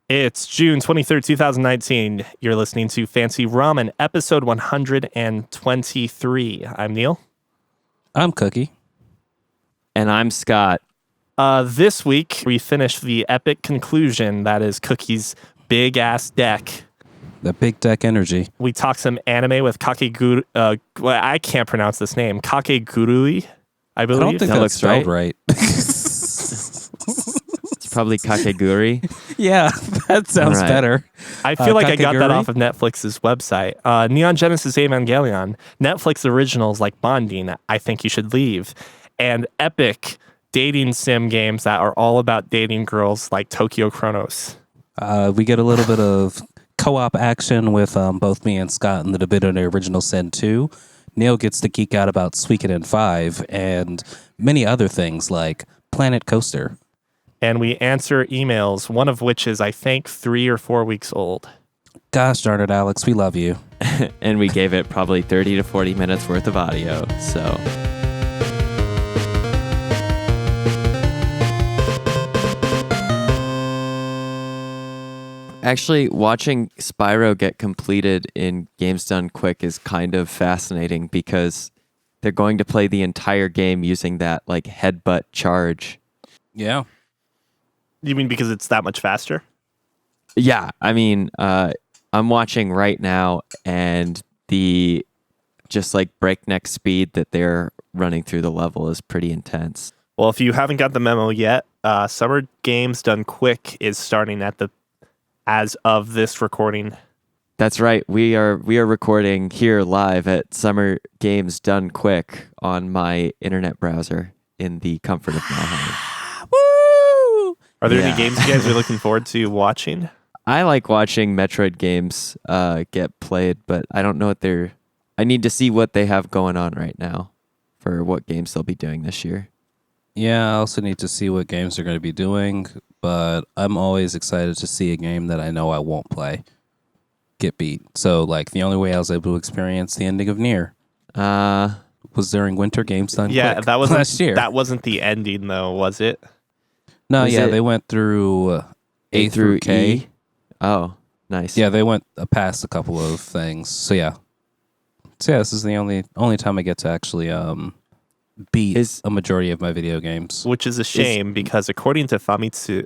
It's June 23rd, 2019. You're listening to Fancy Ramen, episode 123. I'm Neil. I'm Cookie. And I'm Scott. This week, we finished the epic conclusion that is Cookie's big-ass deck. The big deck energy. We talked some anime with Kakegurui. I can't pronounce this name. Kakegurui, I believe. I don't think That that's looks spelled right. It's probably Kakegurui. Yeah, that sounds better. I feel like I got that Kakegurui? off of Netflix's website. Neon Genesis Evangelion, Netflix originals like Bonding, I Think You Should Leave, and epic dating sim games that are all about dating girls like Tokyo Chronos. We get a little bit of co-op action with both me and Scott in the Divinity Original Sin II. Neil gets to geek out about Suikoden V and many other things like Planet Coaster. And we answer emails, one of which is, I think, 3 or 4 weeks old. Gosh darn it, Alex, we love you. And we gave it probably 30 to 40 minutes worth of audio. So actually, watching Spyro get completed in Games Done Quick is kind of fascinating because they're going to play the entire game using that like headbutt charge. Yeah. You mean because it's that much faster? Yeah, I mean, I'm watching right now, and the just like breakneck speed that they're running through the level is pretty intense. Well, if you haven't got the memo yet, Summer Games Done Quick is starting as of this recording. That's right. We are recording here live at Summer Games Done Quick on my internet browser in the comfort of my home. Woo! Are there any games you guys are looking forward to watching? I like watching Metroid games get played, but I don't know what I need to see what they have going on right now for what games they'll be doing this year. Yeah, I also need to see what games they're going to be doing, but I'm always excited to see a game that I know I won't play get beat. So, like, the only way I was able to experience the ending of Nier was during Winter Games Done Quick that wasn't last year. That wasn't the ending, though, was it? No, Was yeah, it they went through A through K. E? Oh, nice. Yeah, they went past a couple of things. So yeah, this is the only time I get to actually beat a majority of my video games. Which is a shame because according to Famitsu,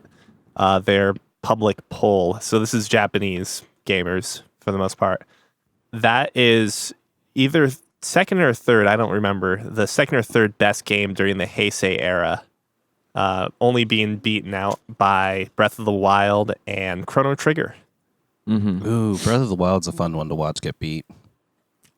their public poll, so this is Japanese gamers for the most part, that is either second or third, I don't remember, the second or third best game during the Heisei era. Only being beaten out by Breath of the Wild and Chrono Trigger. Mm-hmm. Ooh, Breath of the Wild's a fun one to watch get beat.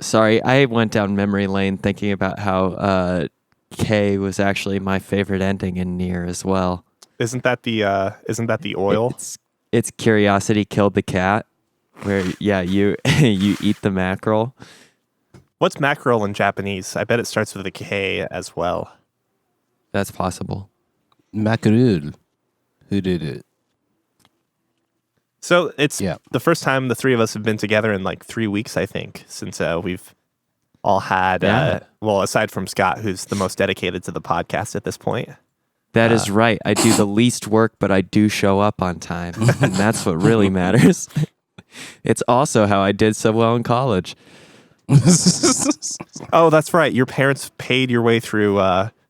Sorry, I went down memory lane thinking about how K was actually my favorite ending in Nier as well. Isn't that the oil? It's Curiosity Killed the Cat, where you you eat the mackerel. What's mackerel in Japanese? I bet it starts with a K as well. That's possible. Mackerel. Who did it? So it's the first time the three of us have been together in like 3 weeks, I think, since we've all had, aside from Scott, who's the most dedicated to the podcast at this point. That is right. I do the least work, but I do show up on time. And that's what really matters. It's also how I did so well in college. Oh, that's right. Your parents paid your way through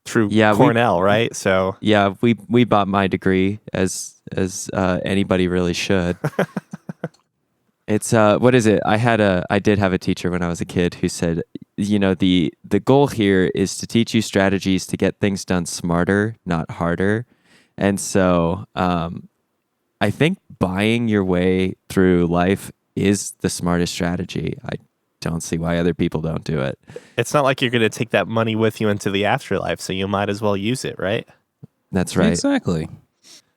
Cornell, right? So yeah, we bought my degree as anybody really should. It's what is it? I did have a teacher when I was a kid who said, the goal here is to teach you strategies to get things done smarter, not harder. And so I think buying your way through life is the smartest strategy. I don't see why other people don't do it. It's not like you're going to take that money with you into the afterlife, so you might as well use it, right? That's right. Exactly.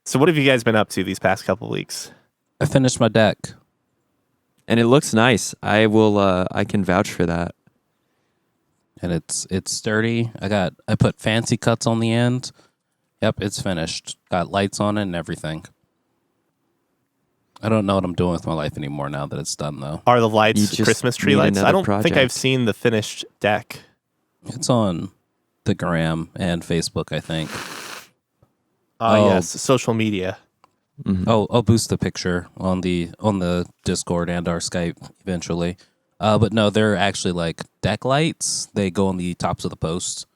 So what have you guys been up to these past couple weeks? I finished my deck. And it looks nice. I can vouch for that. And it's sturdy. I put fancy cuts on the end. Yep, it's finished. Got lights on it and everything. I don't know what I'm doing with my life anymore now that it's done, though. Are the lights Christmas tree lights? I don't think I've seen the finished deck. It's on the gram and Facebook, I think. Yes, social media. I'll boost the picture on the Discord and our Skype eventually. But no, they're actually like deck lights. They go on the tops of the posts,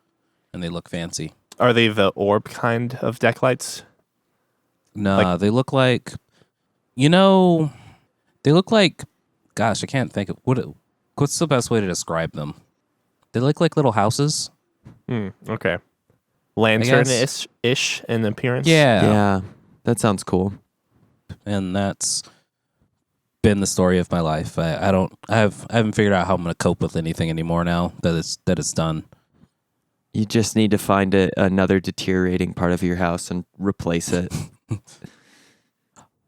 and they look fancy. Are they the orb kind of deck lights? Nah, they look like, they look like, gosh, I can't think of what's the best way to describe them. They look like little houses. Okay. Lantern-ish in appearance? Yeah, that sounds cool. And that's been the story of my life. I haven't figured out how I'm going to cope with anything anymore now that it's done. You just need to find another deteriorating part of your house and replace it.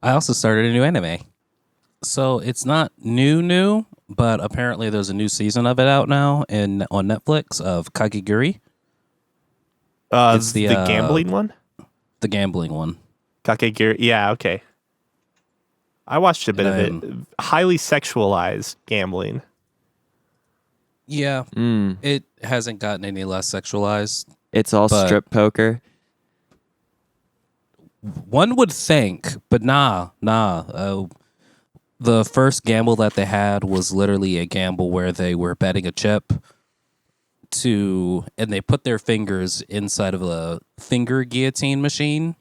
I also started a new anime. So it's not new, but apparently there's a new season of it out now on Netflix of Kakegurui. It's the gambling one? The gambling one. Kakegurui. Yeah, okay. I watched a bit of it. Highly sexualized gambling. Yeah. It hasn't gotten any less sexualized. It's all strip poker. One would think, but nah. The first gamble that they had was literally a gamble where they were betting a chip and they put their fingers inside of a finger guillotine machine,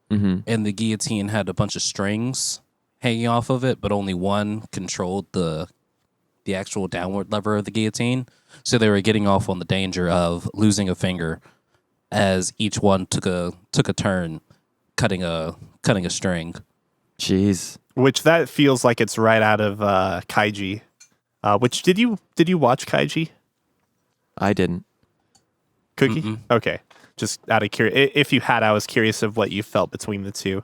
and the guillotine had a bunch of strings hanging off of it, but only one controlled the actual downward lever of the guillotine. So they were getting off on the danger of losing a finger as each one took a turn cutting a string. Jeez. Which that feels like it's right out of Kaiji. Which did you watch Kaiji? I didn't. Cuki? Mm-mm. Okay. Just out of curious. If you had, I was curious of what you felt between the two.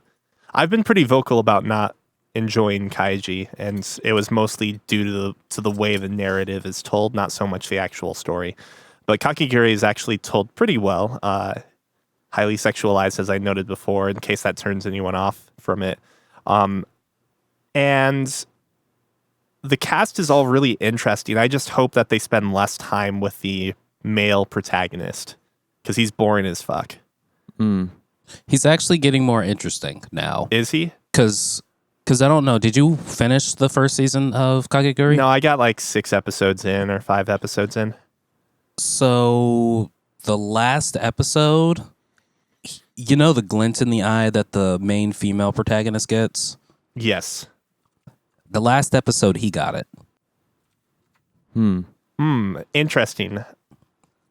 I've been pretty vocal about not enjoying Kaiji, and it was mostly due to the way the narrative is told, not so much the actual story. But Kakegurui is actually told pretty well. Highly sexualized, as I noted before, in case that turns anyone off from it. And the cast is all really interesting. I just hope that they spend less time with the male protagonist, because he's boring as fuck. He's actually getting more interesting now. Is he? Because I don't know. Did you finish the first season of Kakegurui? No, I got like 6 episodes in or 5 episodes in. So the last episode, the glint in the eye that the main female protagonist gets? Yes. The last episode, he got it. Interesting.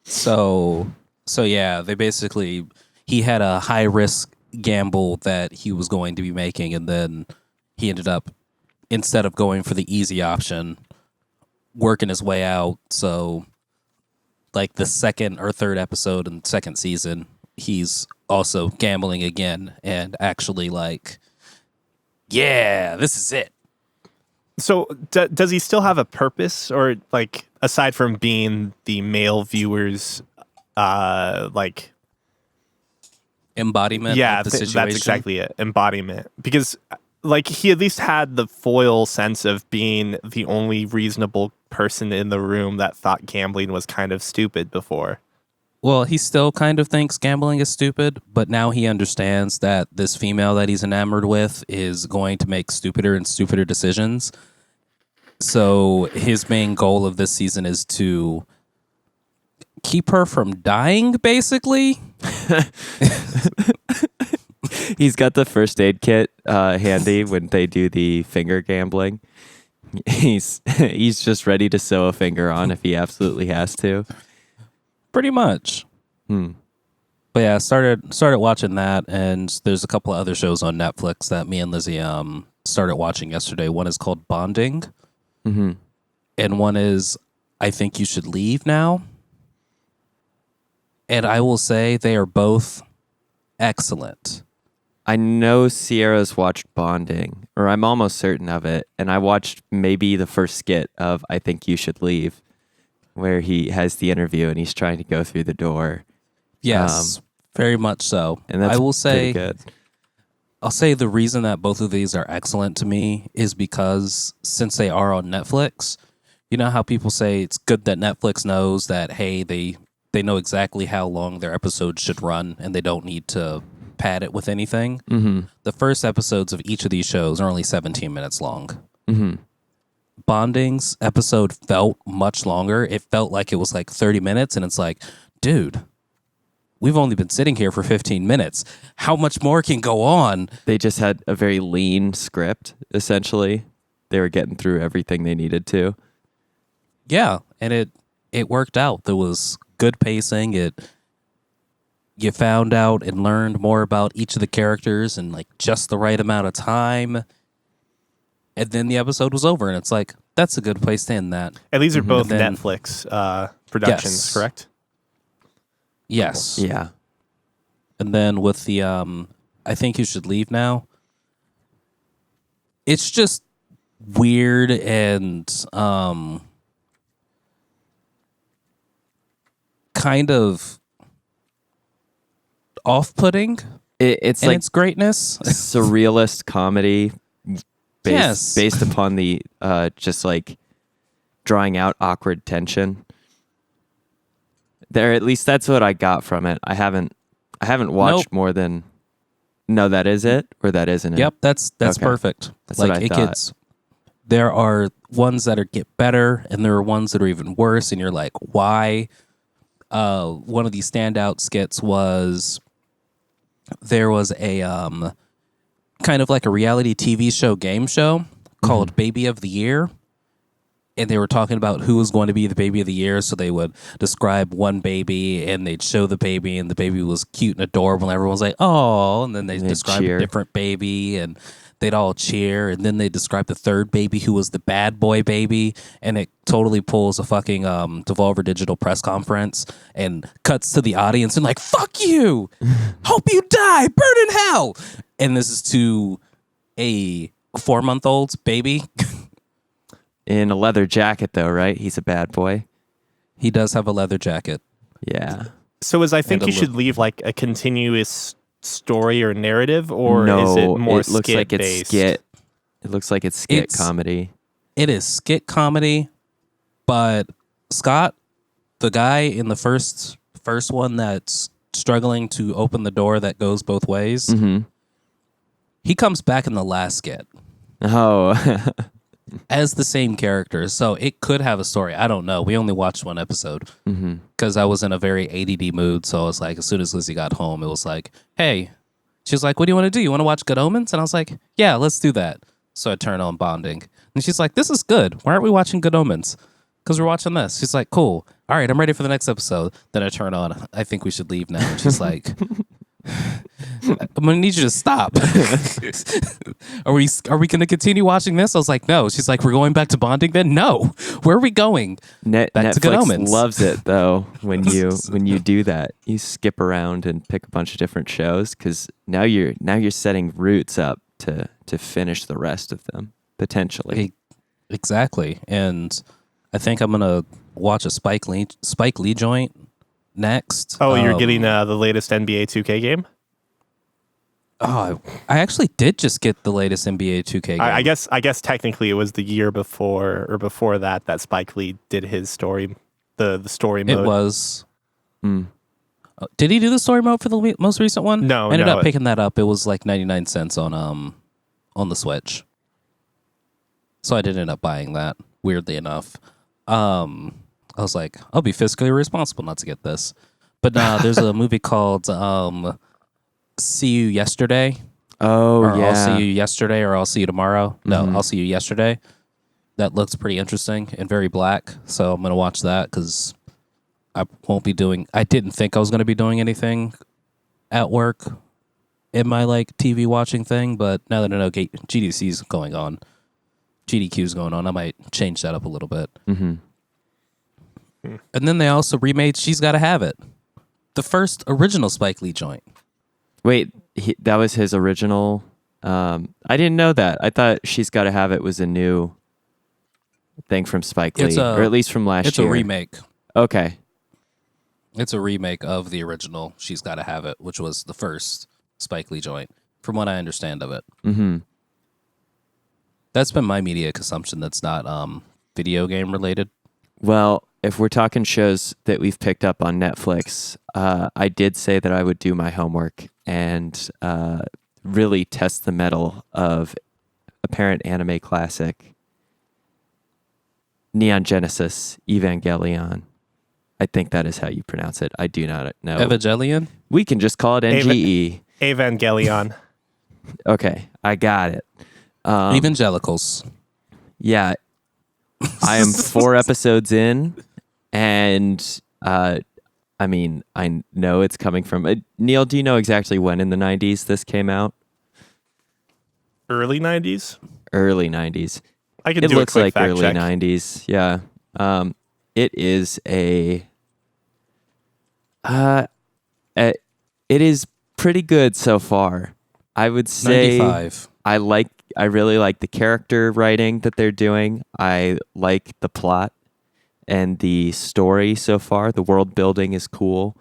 So yeah, he had a high risk gamble that he was going to be making, and then he ended up, instead of going for the easy option, working his way out. So like the second or third episode in the second season, he's also gambling again and actually like, yeah, this is it. So does he still have a purpose, or like aside from being the male viewers like embodiment of the situation? That's exactly it. Embodiment. Because like he at least had the foil sense of being the only reasonable person in the room that thought gambling was kind of stupid before. Well, he still kind of thinks gambling is stupid, but now he understands that this female that he's enamored with is going to make stupider and stupider decisions. So his main goal of this season is to keep her from dying, basically. He's got the first aid kit handy when they do the finger gambling. He's just ready to sew a finger on if he absolutely has to. Pretty much. But yeah, started watching that, and there's a couple of other shows on Netflix that me and Lizzie started watching yesterday. One is called Bonding, and one is I Think You Should Leave Now. And I will say they are both excellent. I know Sierra's watched Bonding, or I'm almost certain of it, and I watched maybe the first skit of I Think You Should Leave, where he has the interview and he's trying to go through the door. Yes, very much so. And that's I will say, pretty good. I'll say the reason that both of these are excellent to me is because since they are on Netflix, you know how people say it's good that Netflix knows that, hey, they know exactly how long their episodes should run and they don't need to pad it with anything. Mm-hmm. The first episodes of each of these shows are only 17 minutes long. Mm-hmm. Bonding's episode felt much longer. It felt like it was like 30 minutes, and it's like, dude, we've only been sitting here for 15 minutes. How much more can go on? They just had a very lean script, essentially. They were getting through everything they needed to. Yeah, and it worked out. There was good pacing. You found out and learned more about each of the characters in like just the right amount of time. And then the episode was over, and it's like, that's a good place to end that. And these are both And then- Netflix productions, Yes. correct? Yes. Yeah. And then with the I Think You Should Leave Now, it's just weird and kind of off-putting It's in like its greatness. surrealist comedy Yes. based upon the just like drawing out awkward tension. There, at least that's what I got from it. I haven't watched Nope. more than. No, that is it, or that isn't it. Yep, that's Okay. perfect. That's like what I it thought. gets. There are ones that get better, and there are ones that are even worse, and you're like, why? One of these standout skits was there was a kind of like a reality TV show game show called Baby of the Year. And they were talking about who was going to be the baby of the year. So they would describe one baby and they'd show the baby, and the baby was cute and adorable. And everyone was like, oh. And then they And they'd describe cheer. a different baby and they'd all cheer. And then they describe the third baby who was the bad boy baby. And it totally pulls a fucking Devolver Digital press conference and cuts to the audience and like, fuck you. Hope you die. Burn in hell. And this is to a 4-month-old's baby. In a leather jacket, though, right? He's a bad boy. He does have a leather jacket. Yeah. So is I Think And a You Should Leave like a continuous story or narrative, or no, is it more it looks like it's skit-based? skit. It looks like it's skit It's- comedy. It is skit comedy, but Scott, the guy in the first one that's struggling to open the door that goes both ways, Mm-hmm. he comes back in the last skit Oh. as the same character. So it could have a story. I don't know. We only watched one episode Mm-hmm. because I was in a very ADD mood. So I was like, as soon as Lizzie got home, it was like, hey, she was like, what do you want to do? You want to watch Good Omens? And I was like, yeah, let's do that. So I turned on Bonding. And she's like, this is good. Why aren't we watching Good Omens? Because we're watching this. She's like, cool. All right, I'm ready for the next episode. Then I turn on, I Think We Should Leave Now. And she's like, I'm gonna need you to stop. Are we gonna continue watching this? I was like, no. She's like, we're going back to Bonding then? No. Where are we going? Back to Good Netflix Omens. loves it though when you do that. You skip around and pick a bunch of different shows because now you're setting roots up to finish the rest of them potentially. Exactly. And I think I'm gonna watch a Spike Lee joint next. Oh, you're getting the latest NBA 2K game? Oh, I actually did just get the latest NBA 2K game. I guess technically it was the year before or before that Spike Lee did his story, the story mode. It was. Mm. Did he do the story mode for the most recent one? No, I ended no. up picking that up. It was like 99 cents on the Switch. So I did end up buying that, weirdly enough. I was like, I'll be fiscally responsible not to get this. But there's a movie called See You Yesterday. Oh Or yeah. I'll See You Yesterday or I'll See You Tomorrow. No, Mhm. I'll See You Yesterday. That looks pretty interesting and very black. So I'm going to watch that because I didn't think I was going to be doing anything at work in my like TV watching thing. But now that I know GDC's going on, GDQ's going on, I might change that up a little bit. Mm-hmm. And then they also remade She's Gotta Have It. The first original Spike Lee joint. Wait, that was his original. I didn't know that. I thought She's Gotta Have It was a new thing from Spike Lee, or at least from last It's year. a remake. Okay. It's a remake of the original She's Gotta Have It, which was the first Spike Lee joint, from what I understand of it. Mm-hmm. That's been my media consumption that's not video game related. Well, if we're talking shows that we've picked up on Netflix, I did say that I would do my homework and really test the mettle of apparent anime classic Neon Genesis Evangelion. I think that is how you pronounce it. I do not know. Evangelion? We can just call it NGE. Evangelion. Okay, I got it. Evangelicals. Yeah, I am 4 episodes in, and I mean, I know it's coming from... Neil, do you know exactly when in the 90s this came out? Early 90s? Early 90s. I can It do a looks quick like fact early check. 90s, yeah. It is a... it is pretty good so far. I would say 95. I really like the character writing that they're doing. I like the plot and the story so far. The world building is cool.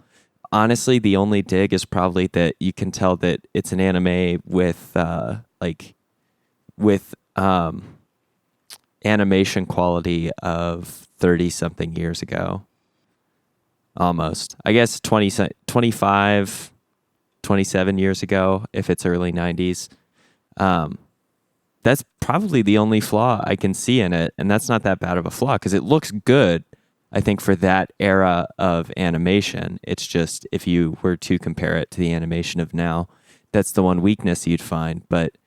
Honestly, the only dig is probably that you can tell that it's an anime with animation quality of 30 something years ago. Almost. I guess 25, 27 years ago, if it's early 90s. That's probably the only flaw I can see in it. And that's not that bad of a flaw because it looks good, I think, for that era of animation. It's just if you were to compare it to the animation of now, that's the one weakness you'd find. But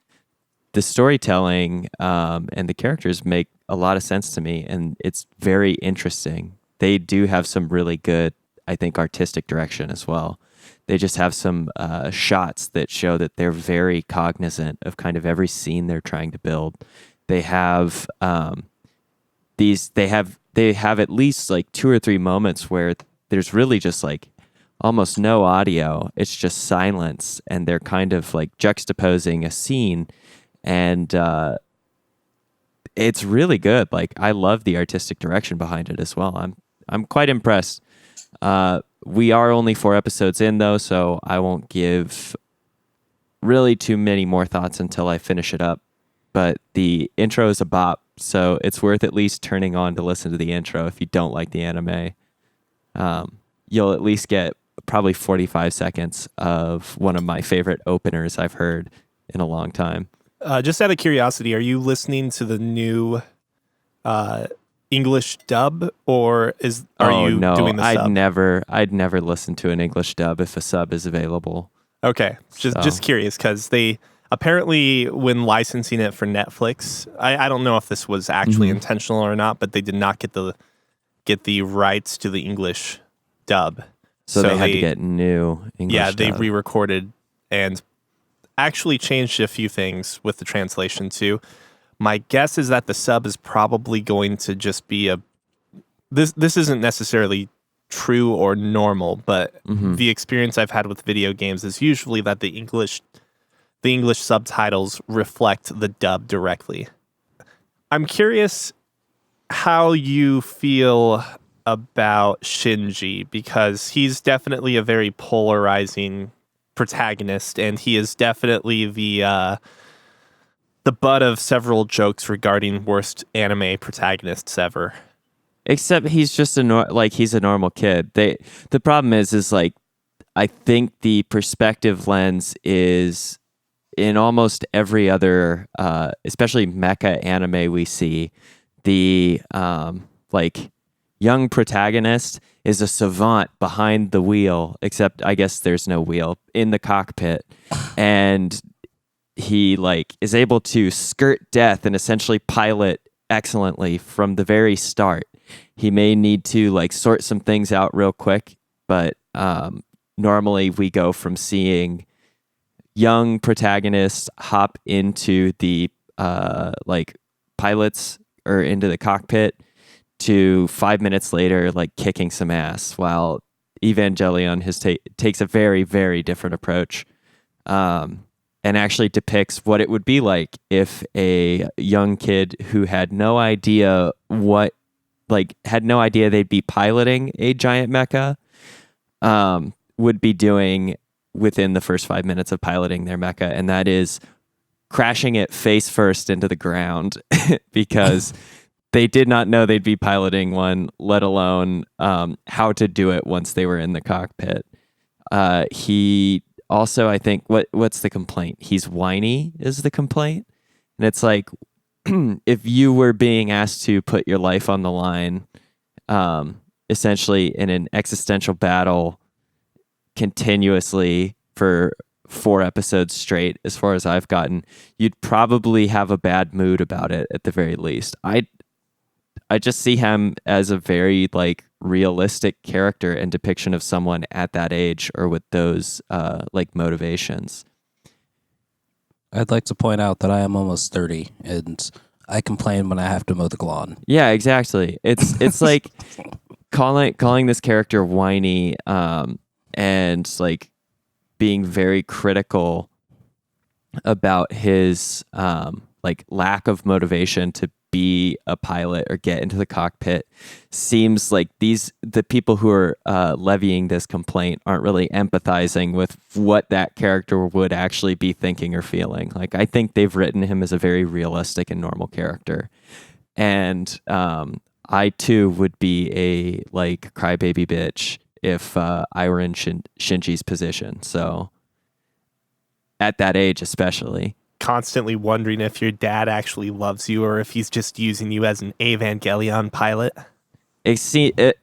the storytelling and the characters make a lot of sense to me, and it's very interesting. They do have some really good, I think, artistic direction as well. They just have some shots that show that they're very cognizant of kind of every scene they're trying to build. They have they have at least like 2 or 3 moments where there's really just like almost no audio. It's just silence, and they're kind of like juxtaposing a scene, and it's really good. Like, I love the artistic direction behind it as well. I'm quite impressed. We are only 4 episodes in though, so I won't give really too many more thoughts until I finish it up. But the intro is a bop, so it's worth at least turning on to listen to the intro if you don't like the anime. You'll at least get probably 45 seconds of one of my favorite openers I've heard in a long time. Just out of curiosity, are you listening to the new English dub, or are you doing the sub? I'd never listen to an English dub if a sub is available. Okay, just curious because they apparently, when licensing it for Netflix, I don't know if this was actually intentional or not, but they did not get the rights to the English dub, so they had to get new English. Yeah, they dub. re-recorded and actually changed a few things with the translation too. My guess is that the sub is probably going to just be this isn't necessarily true or normal, but the experience I've had with video games is usually that the English subtitles reflect the dub directly. I'm curious how you feel about Shinji, because he's definitely a very polarizing protagonist, and he is definitely the butt of several jokes regarding worst anime protagonists ever. Except he's just he's a normal kid. The problem is like, I think the perspective lens is in almost every other, especially mecha anime we see, the young protagonist is a savant behind the wheel, except I guess there's no wheel, in the cockpit, and he is able to skirt death and essentially pilot excellently from the very start. He may need to sort some things out real quick, but normally we go from seeing young protagonists hop into the pilots or into the cockpit to 5 minutes later kicking some ass, while Evangelion takes a very, very different approach, and actually depicts what it would be like if a young kid who had no idea they'd be piloting a giant mecha would be doing within the first 5 minutes of piloting their mecha, and that is crashing it face first into the ground because they did not know they'd be piloting one, let alone how to do it once they were in the cockpit. He also, I think, what's the complaint? He's whiny is the complaint. And it's like, if you were being asked to put your life on the line, essentially in an existential battle continuously for 4 episodes straight, as far as I've gotten, you'd probably have a bad mood about it at the very least. I just see him as a very like realistic character and depiction of someone at that age or with those like motivations. I'd like to point out that I am almost 30 and I complain when I have to mow the lawn. Yeah, exactly. It's like calling this character whiny and like being very critical about his like lack of motivation to be a pilot or get into the cockpit. Seems like the people who are levying this complaint aren't really empathizing with what that character would actually be thinking or feeling. Like, I think they've written him as a very realistic and normal character. And I too would be a like crybaby bitch if I were in Shinji's position. So at that age, especially. Constantly wondering if your dad actually loves you or if he's just using you as an Evangelion pilot.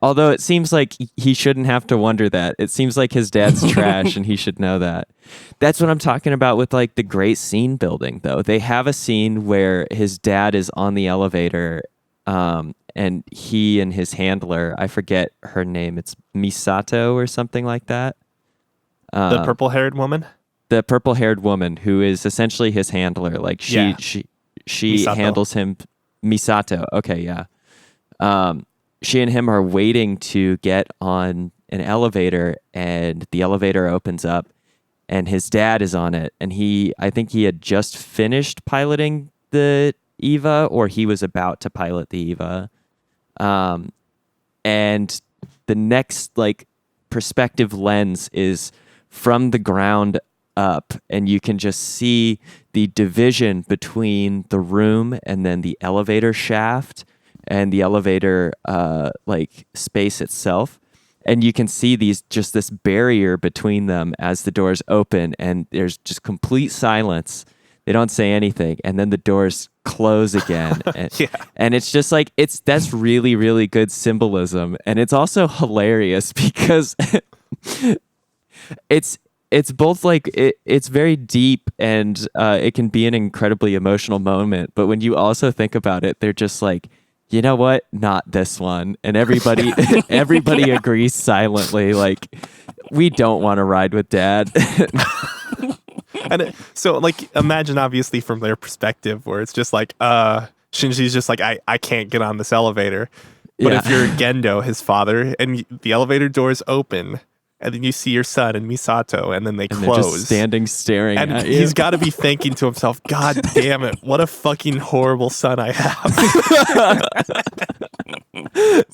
Although it seems like he shouldn't have to wonder that. It seems like his dad's trash and he should know that. That's what I'm talking about with like the great scene building, though. They have a scene where his dad is on the elevator and he and his handler, I forget her name, it's Misato or something like that. The purple-haired woman? The purple-haired woman who is essentially his handler. Like she Misato. handles him. Misato. Okay, yeah. She and him are waiting to get on an elevator, and the elevator opens up, and his dad is on it. And I think he had just finished piloting the Eva, or he was about to pilot the Eva. And the next like perspective lens is from the ground up, and you can just see the division between the room and then the elevator shaft and the elevator like space itself, and you can see this barrier between them as the doors open, and there's just complete silence. They don't say anything, and then the doors close again. And, Yeah. and it's just like that's really, really good symbolism, and it's also hilarious because it's both like it's very deep and it can be an incredibly emotional moment. But when you also think about it, they're just like, you know what? Not this one. And everybody agrees silently. Like, we don't want to ride with dad. So like, imagine obviously from their perspective where it's just like, Shinji's just like, I can't get on this elevator. But if you're Gendo, his father, and the elevator doors open, and then you see your son and Misato, and then they close. They're just standing staring and at you. He's got to be thinking to himself, God damn it, what a fucking horrible son I have.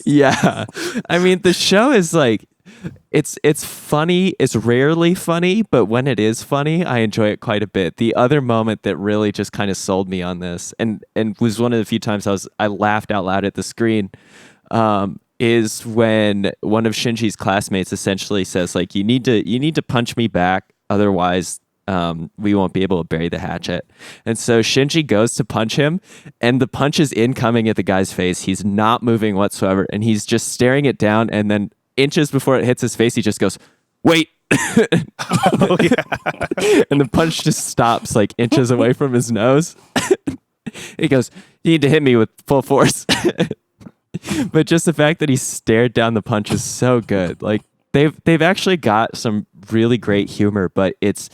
Yeah. I mean, the show is like, it's funny. It's rarely funny, but when it is funny, I enjoy it quite a bit. The other moment that really just kind of sold me on this, and was one of the few times I laughed out loud at the screen, is when one of Shinji's classmates essentially says, like, you need to punch me back, otherwise we won't be able to bury the hatchet. And so Shinji goes to punch him, and the punch is incoming at the guy's face. He's not moving whatsoever, and he's just staring it down, and then inches before it hits his face, he just goes, wait. Oh, yeah. And the punch just stops like inches away from his nose. He goes, you need to hit me with full force. But just the fact that he stared down the punch is so good. Like, they've actually got some really great humor, but it's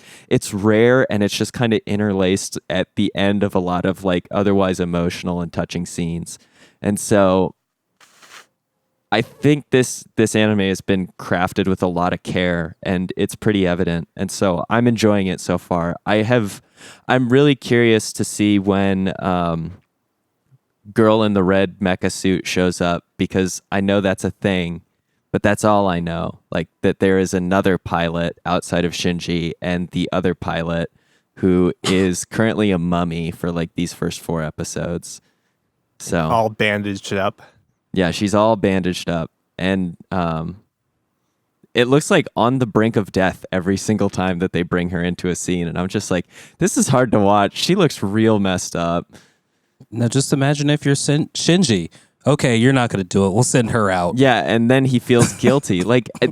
rare, and it's just kind of interlaced at the end of a lot of like otherwise emotional and touching scenes. And so I think this anime has been crafted with a lot of care, and it's pretty evident. And so I'm enjoying it so far. I'm really curious to see when girl in the red mecha suit shows up, because I know that's a thing, but that's all I know. Like, that there is another pilot outside of Shinji, and the other pilot who is currently a mummy for like these first 4 episodes. So All bandaged up. yeah, she's all bandaged up, and it looks like on the brink of death every single time that they bring her into a scene, and I'm just like, this is hard to watch. She looks real messed up. Now, just imagine if you're Shinji. Okay, you're not going to do it. We'll send her out. Yeah, and then he feels guilty. Like I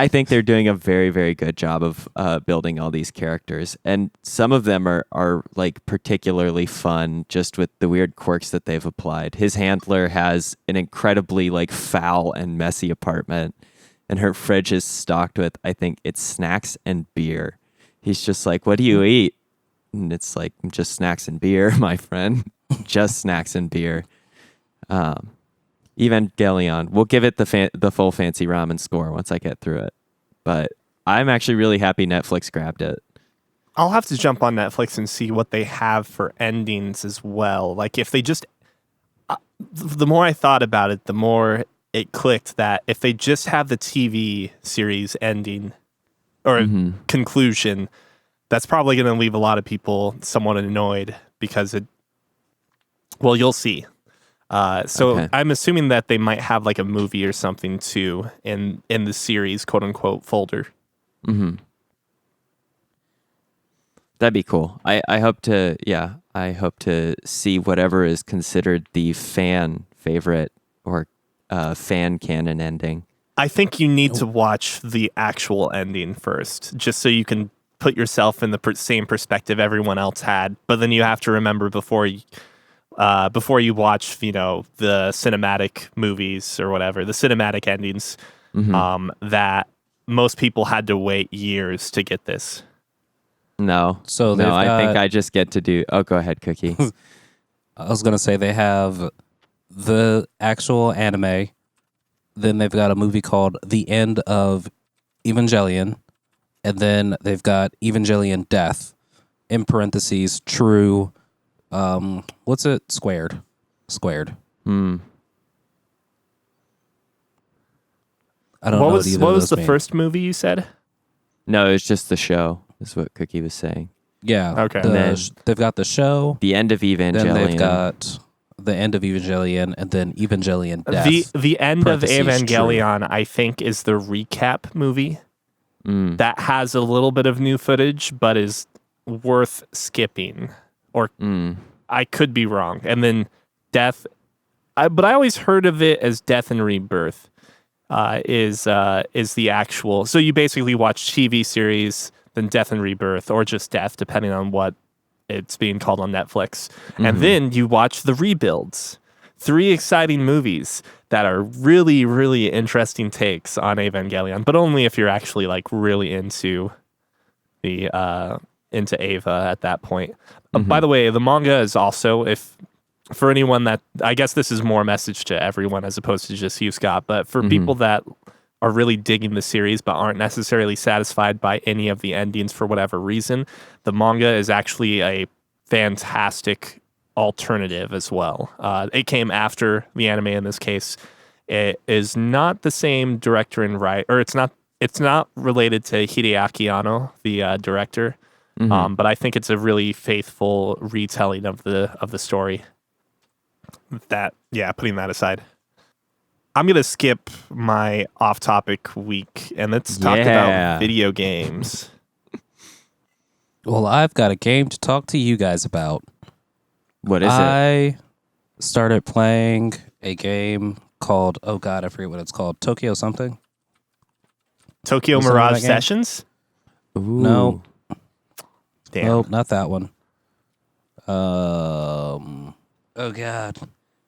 think they're doing a very, very good job of building all these characters, and some of them are like particularly fun, just with the weird quirks that they've applied. His handler has an incredibly like foul and messy apartment, and her fridge is stocked with, I think it's snacks and beer. He's just like, "What do you eat?" And it's like, "Just snacks and beer, my friend. Just snacks and beer." Evangelion. We'll give it the full fancy ramen score once I get through it. But I'm actually really happy Netflix grabbed it. I'll have to jump on Netflix and see what they have for endings as well. Like if they just, the more I thought about it, the more it clicked that if they just have the TV series ending or conclusion, that's probably going to leave a lot of people somewhat annoyed because well, you'll see. So I'm assuming that they might have like a movie or something too in the series, quote unquote, folder. Mm-hmm. That'd be cool. I hope to see whatever is considered the fan favorite or fan canon ending. I think you need to watch the actual ending first, just so you can put yourself in the same perspective everyone else had. But then you have to remember before you watch, the cinematic movies or whatever, the cinematic endings, that most people had to wait years to get this. No. I think I just get to do... Oh, go ahead, Cookie. I was going to say they have the actual anime. Then they've got a movie called The End of Evangelion. And then they've got Evangelion Death, in parentheses, true... what's it? Squared. Hmm. I don't know what either What of was those the mean. first movie you said? No, it's just the show, is what Cookie was saying. Yeah. Okay. They've got the show. The End of Evangelion. Then they've got the End of Evangelion, and then Evangelion Death. The End of parentheses, Evangelion, I think, is the recap movie that has a little bit of new footage, but is worth skipping. Or I could be wrong. And then Death, but I always heard of it as Death and Rebirth. Is the actual. So you basically watch TV series, then Death and Rebirth, or just Death, depending on what it's being called on Netflix. And then you watch the rebuilds. 3 exciting movies that are really, really interesting takes on Evangelion, but only if you're actually like really into into Eva at that point. By the way, the manga is also, for anyone that, I guess this is more a message to everyone as opposed to just you, Scott, but for people that are really digging the series but aren't necessarily satisfied by any of the endings for whatever reason, the manga is actually a fantastic alternative as well. It came after the anime in this case. It is not the same director and writer, or it's not related to Hideaki Anno, the director, but I think it's a really faithful retelling of the story. Putting that aside, I'm going to skip my off-topic week and let's talk about video games. Well, I've got a game to talk to you guys about. What is it? I started playing a game called, oh God, I forget what it's called. Tokyo something? Tokyo What's the name of Mirage that game? Sessions? Ooh. No. Damn. Nope, not that one. Oh God.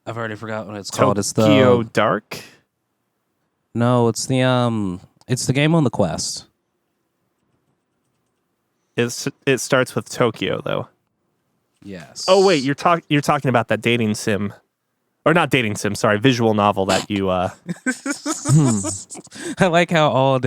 I've already forgotten what it's called. It's Tokyo the Dark? No, it's the game on the Quest. It starts with Tokyo though. Yes. Oh wait, you're talking about that dating sim, or not dating sim? Sorry, visual novel that you. I like how all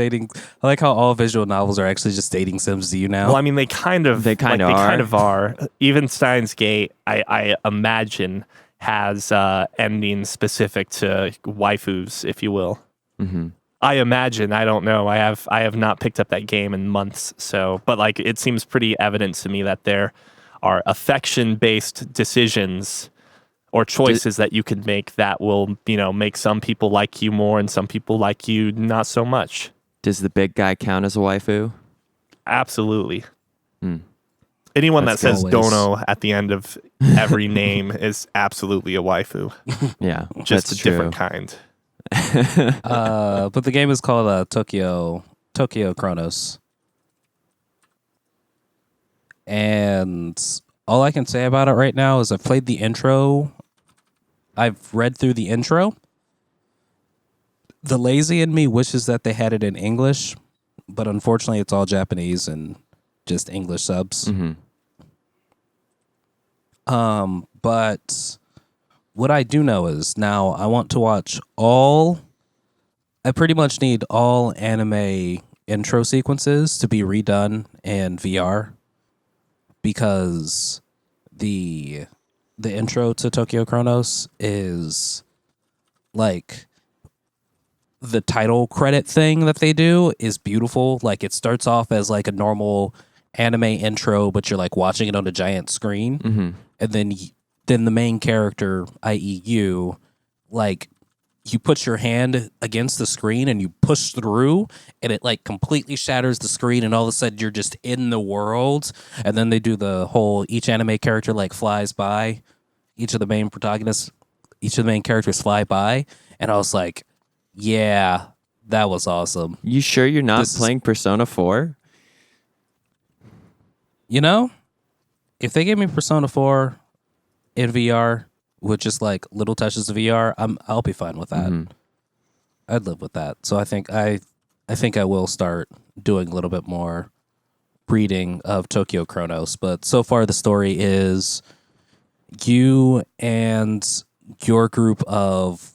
visual novels are actually just dating sims. Do you now? Well, I mean, they kind of are. Even Steins Gate, I imagine, has endings specific to waifus, if you will. Mm-hmm. I imagine. I don't know. I have not picked up that game in months. So, but like, it seems pretty evident to me that there are affection-based decisions or choices that you could make that will, make some people like you more and some people like you not so much. Does the big guy count as a waifu? Absolutely. Anyone That's that says always. dono at the end of every name is absolutely a waifu. Yeah, Just that's a true. different kind. But the game is called Tokyo Chronos. And all I can say about it right now is I've played the intro. I've read through the intro. The lazy in me wishes that they had it in English, but unfortunately it's all Japanese and just English subs. But what I do know is now I want to watch I pretty much need all anime intro sequences to be redone in VR, because the intro to Tokyo Chronos is like the title credit thing that they do is beautiful. Like it starts off as like a normal anime intro, but you're like watching it on a giant screen, and then the main character, i.e., you, like you put your hand against the screen and you push through, and it like completely shatters the screen, and all of a sudden you're just in the world. And then they do the whole each anime character like flies by, each of the main characters fly by, and I was like, yeah, that was awesome. You sure you're not playing Persona 4? If they gave me Persona 4 in VR with just like little touches of VR, I'll be fine with that. I'd live with that. So I think I will start doing a little bit more reading of Tokyo Chronos. But so far the story is you and your group of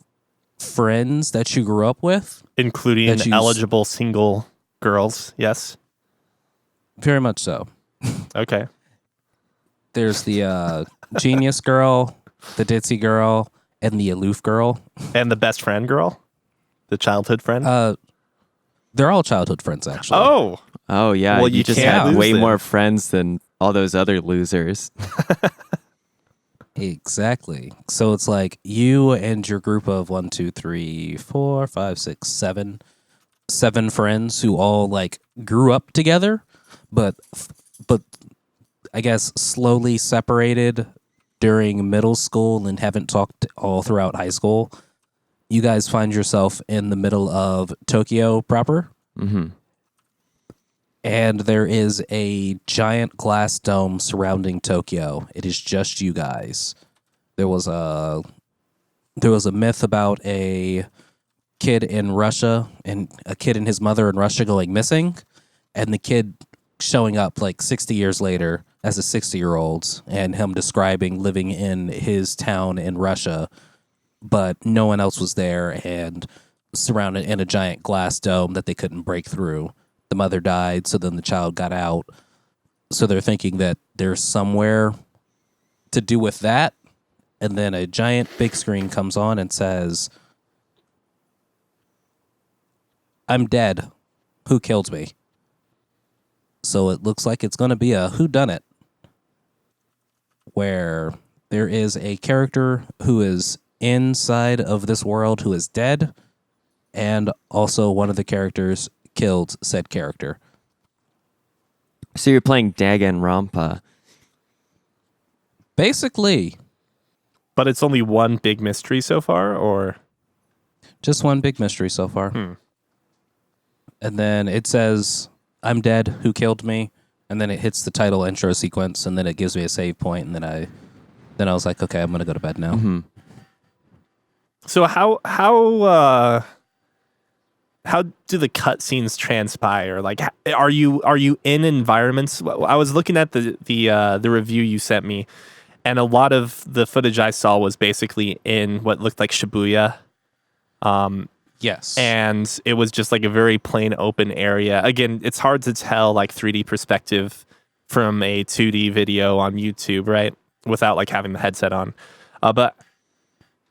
friends that you grew up with, Including eligible single girls, yes? very much so. Okay. There's the genius girl, the ditzy girl, and the aloof girl. And the best friend girl? The childhood friend? They're all childhood friends, actually. Oh yeah, Well, you just can't had lose way them. more friends than all those other losers. Exactly. So it's like you and your group of 1, 2, 3, 4, 5, 6, 7 friends who all like grew up together, but I guess slowly separated during middle school and haven't talked all throughout high school. You guys find yourself in the middle of Tokyo proper. And there is a giant glass dome surrounding Tokyo. It is just you guys. There was a myth about a kid in Russia and a kid and his mother in Russia going missing, and the kid showing up like 60 years later as a 60-year-old, and him describing living in his town in Russia, but no one else was there and surrounded in a giant glass dome that they couldn't break through. The mother died, so then the child got out. So they're thinking that there's somewhere to do with that. And then a giant big screen comes on and says, "I'm dead. Who killed me?" So it looks like it's going to be a whodunit, where there is a character who is inside of this world who is dead, and also one of the characters killed said character. So you're playing Danganronpa. Basically, But it's only one big mystery so far, or? just one big mystery so far. And then it says, "I'm dead. Who killed me?" And then it hits the title intro sequence, and then it gives me a save point, and then I was like, okay, I'm gonna go to bed now. So how do the cutscenes transpire? Like, are you in environments? I was looking at the review you sent me, and a lot of the footage I saw was basically in what looked like Shibuya. Yes. And it was just like a very plain open area. Again, it's hard to tell like 3D perspective from a 2D video on YouTube, right? Without like having the headset on. But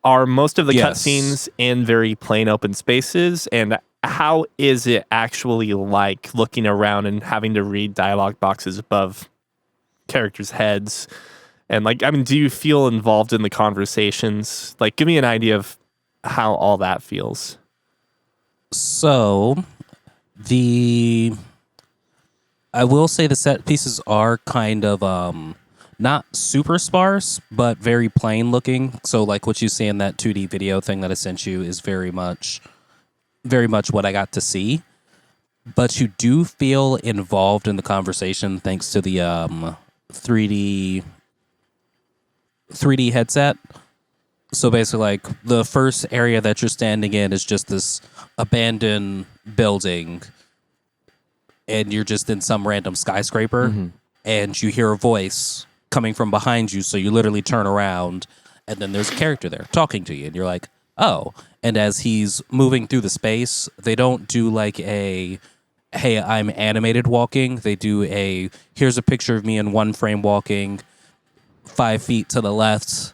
are most of the Yes. cutscenes in very plain open spaces? And how is it actually like looking around and having to read dialogue boxes above characters' heads And like, I mean, do you feel involved in the conversations? Like, give me an idea of how all that feels. So I will say the set pieces are kind of not super sparse, but very plain looking. So like what you see in that 2D video thing that I sent you is very much what I got to see. But you do feel involved in the conversation thanks to the 3D headset. So basically, like, the first area that you're standing in is just this abandoned building, and you're just in some random skyscraper, and you hear a voice coming from behind you, so you literally turn around, and then there's a character there talking to you, and you're like, oh. And as he's moving through the space, they don't do like a, hey, I'm animated walking. They do a, here's a picture of me in one frame walking 5 feet to the left.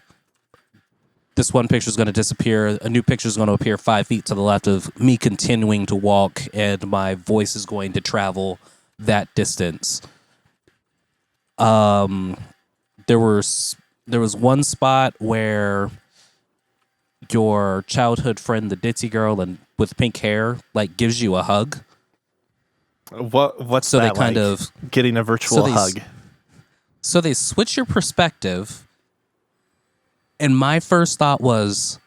This one picture is going to disappear. A new picture is going to appear 5 feet to the left of me continuing to walk, and my voice is going to travel that distance. There was one spot where your childhood friend, the ditzy girl and with pink hair, like gives you a hug. What's So that they kind like? of Getting a virtual hug. So they switch your perspective. And my first thought was,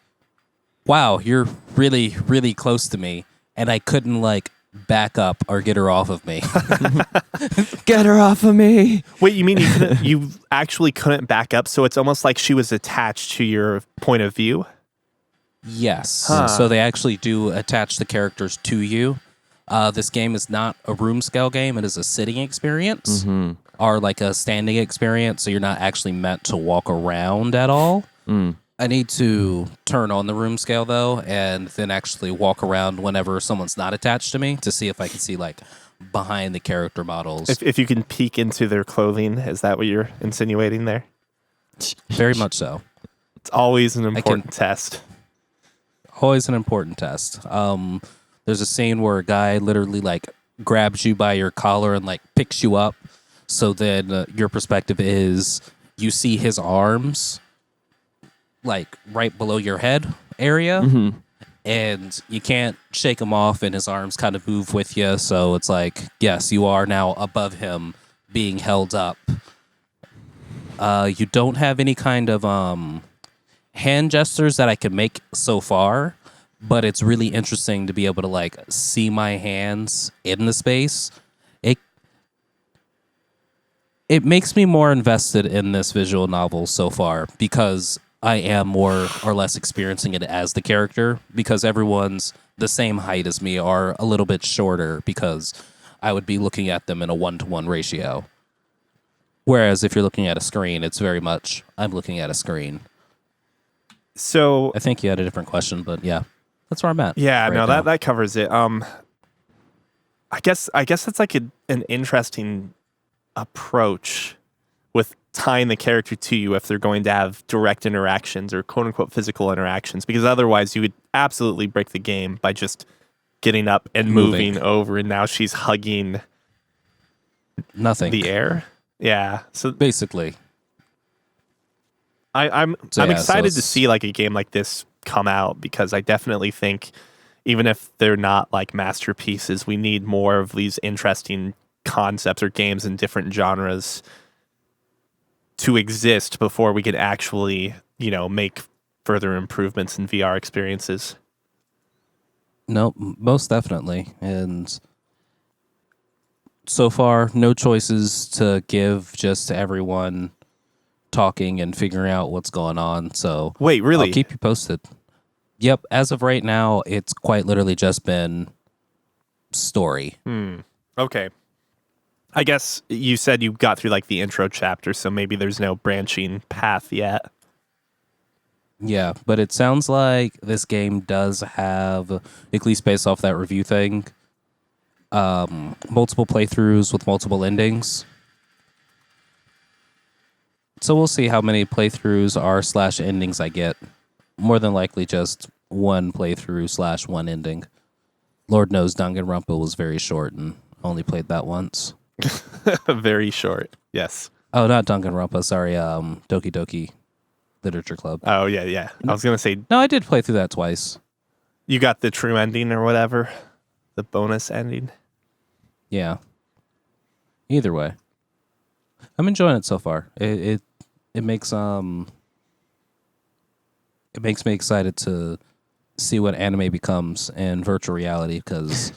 wow, you're really, really close to me. And I couldn't like back up or get her off of me. Get her off of me. Wait, you mean you actually couldn't back up? So it's almost like she was attached to your point of view? Yes. Huh. So they actually do attach the characters to you. This game is not a room scale game. It is a sitting experience or like a standing experience. So you're not actually meant to walk around at all. I need to turn on the room scale though, and then actually walk around whenever someone's not attached to me to see if I can see like behind the character models. If you can peek into their clothing, is that what you're insinuating there? Very much so. It's always an important test. Always an important test. There's a scene where a guy literally like grabs you by your collar and like picks you up. So then your perspective is you see his arms like right below your head area, and you can't shake him off, and his arms kind of move with you. So it's like, yes, you are now above him being held up. You don't have any kind of hand gestures that I can make so far, but it's really interesting to be able to like see my hands in the space. It makes me more invested in this visual novel so far because I am more or less experiencing it as the character, because everyone's the same height as me or a little bit shorter, because I would be looking at them in a 1-to-1 ratio. Whereas if you're looking at a screen, it's very much, I'm looking at a screen. So I think you had a different question, but yeah, that's where I'm at. yeah, right no, now. that covers it. I guess it's like an interesting approach with tying the character to you if they're going to have direct interactions or quote unquote physical interactions, because otherwise you would absolutely break the game by just getting up and moving over, and now she's hugging Nothing. the air. Yeah. So Basically. I'm So, yeah, excited so to see like a game like this come out, because I definitely think even if they're not like masterpieces, we need more of these interesting concepts or games in different genres to exist before we can actually, make further improvements in VR experiences. No, most definitely. And so far, no choices to give, just everyone talking and figuring out what's going on. So Wait, really? I'll keep you posted. Yep, as of right now, it's quite literally just been story. Okay. I guess you said you got through like the intro chapter, so maybe there's no branching path yet. Yeah, but it sounds like this game does have, at least based off that review thing, multiple playthroughs with multiple endings. So we'll see how many playthroughs or / endings I get. More than likely just one playthrough / one ending. Lord knows Danganronpa was very short and only played that once. Very short. Yes. Oh, not Danganronpa. Sorry, Doki Doki Literature Club. Oh yeah, yeah. I was gonna say No, I did play through that twice. you got the true ending or whatever, the bonus ending. Yeah. Either way, I'm enjoying it so far. It makes it makes me excited to see what anime becomes in virtual reality because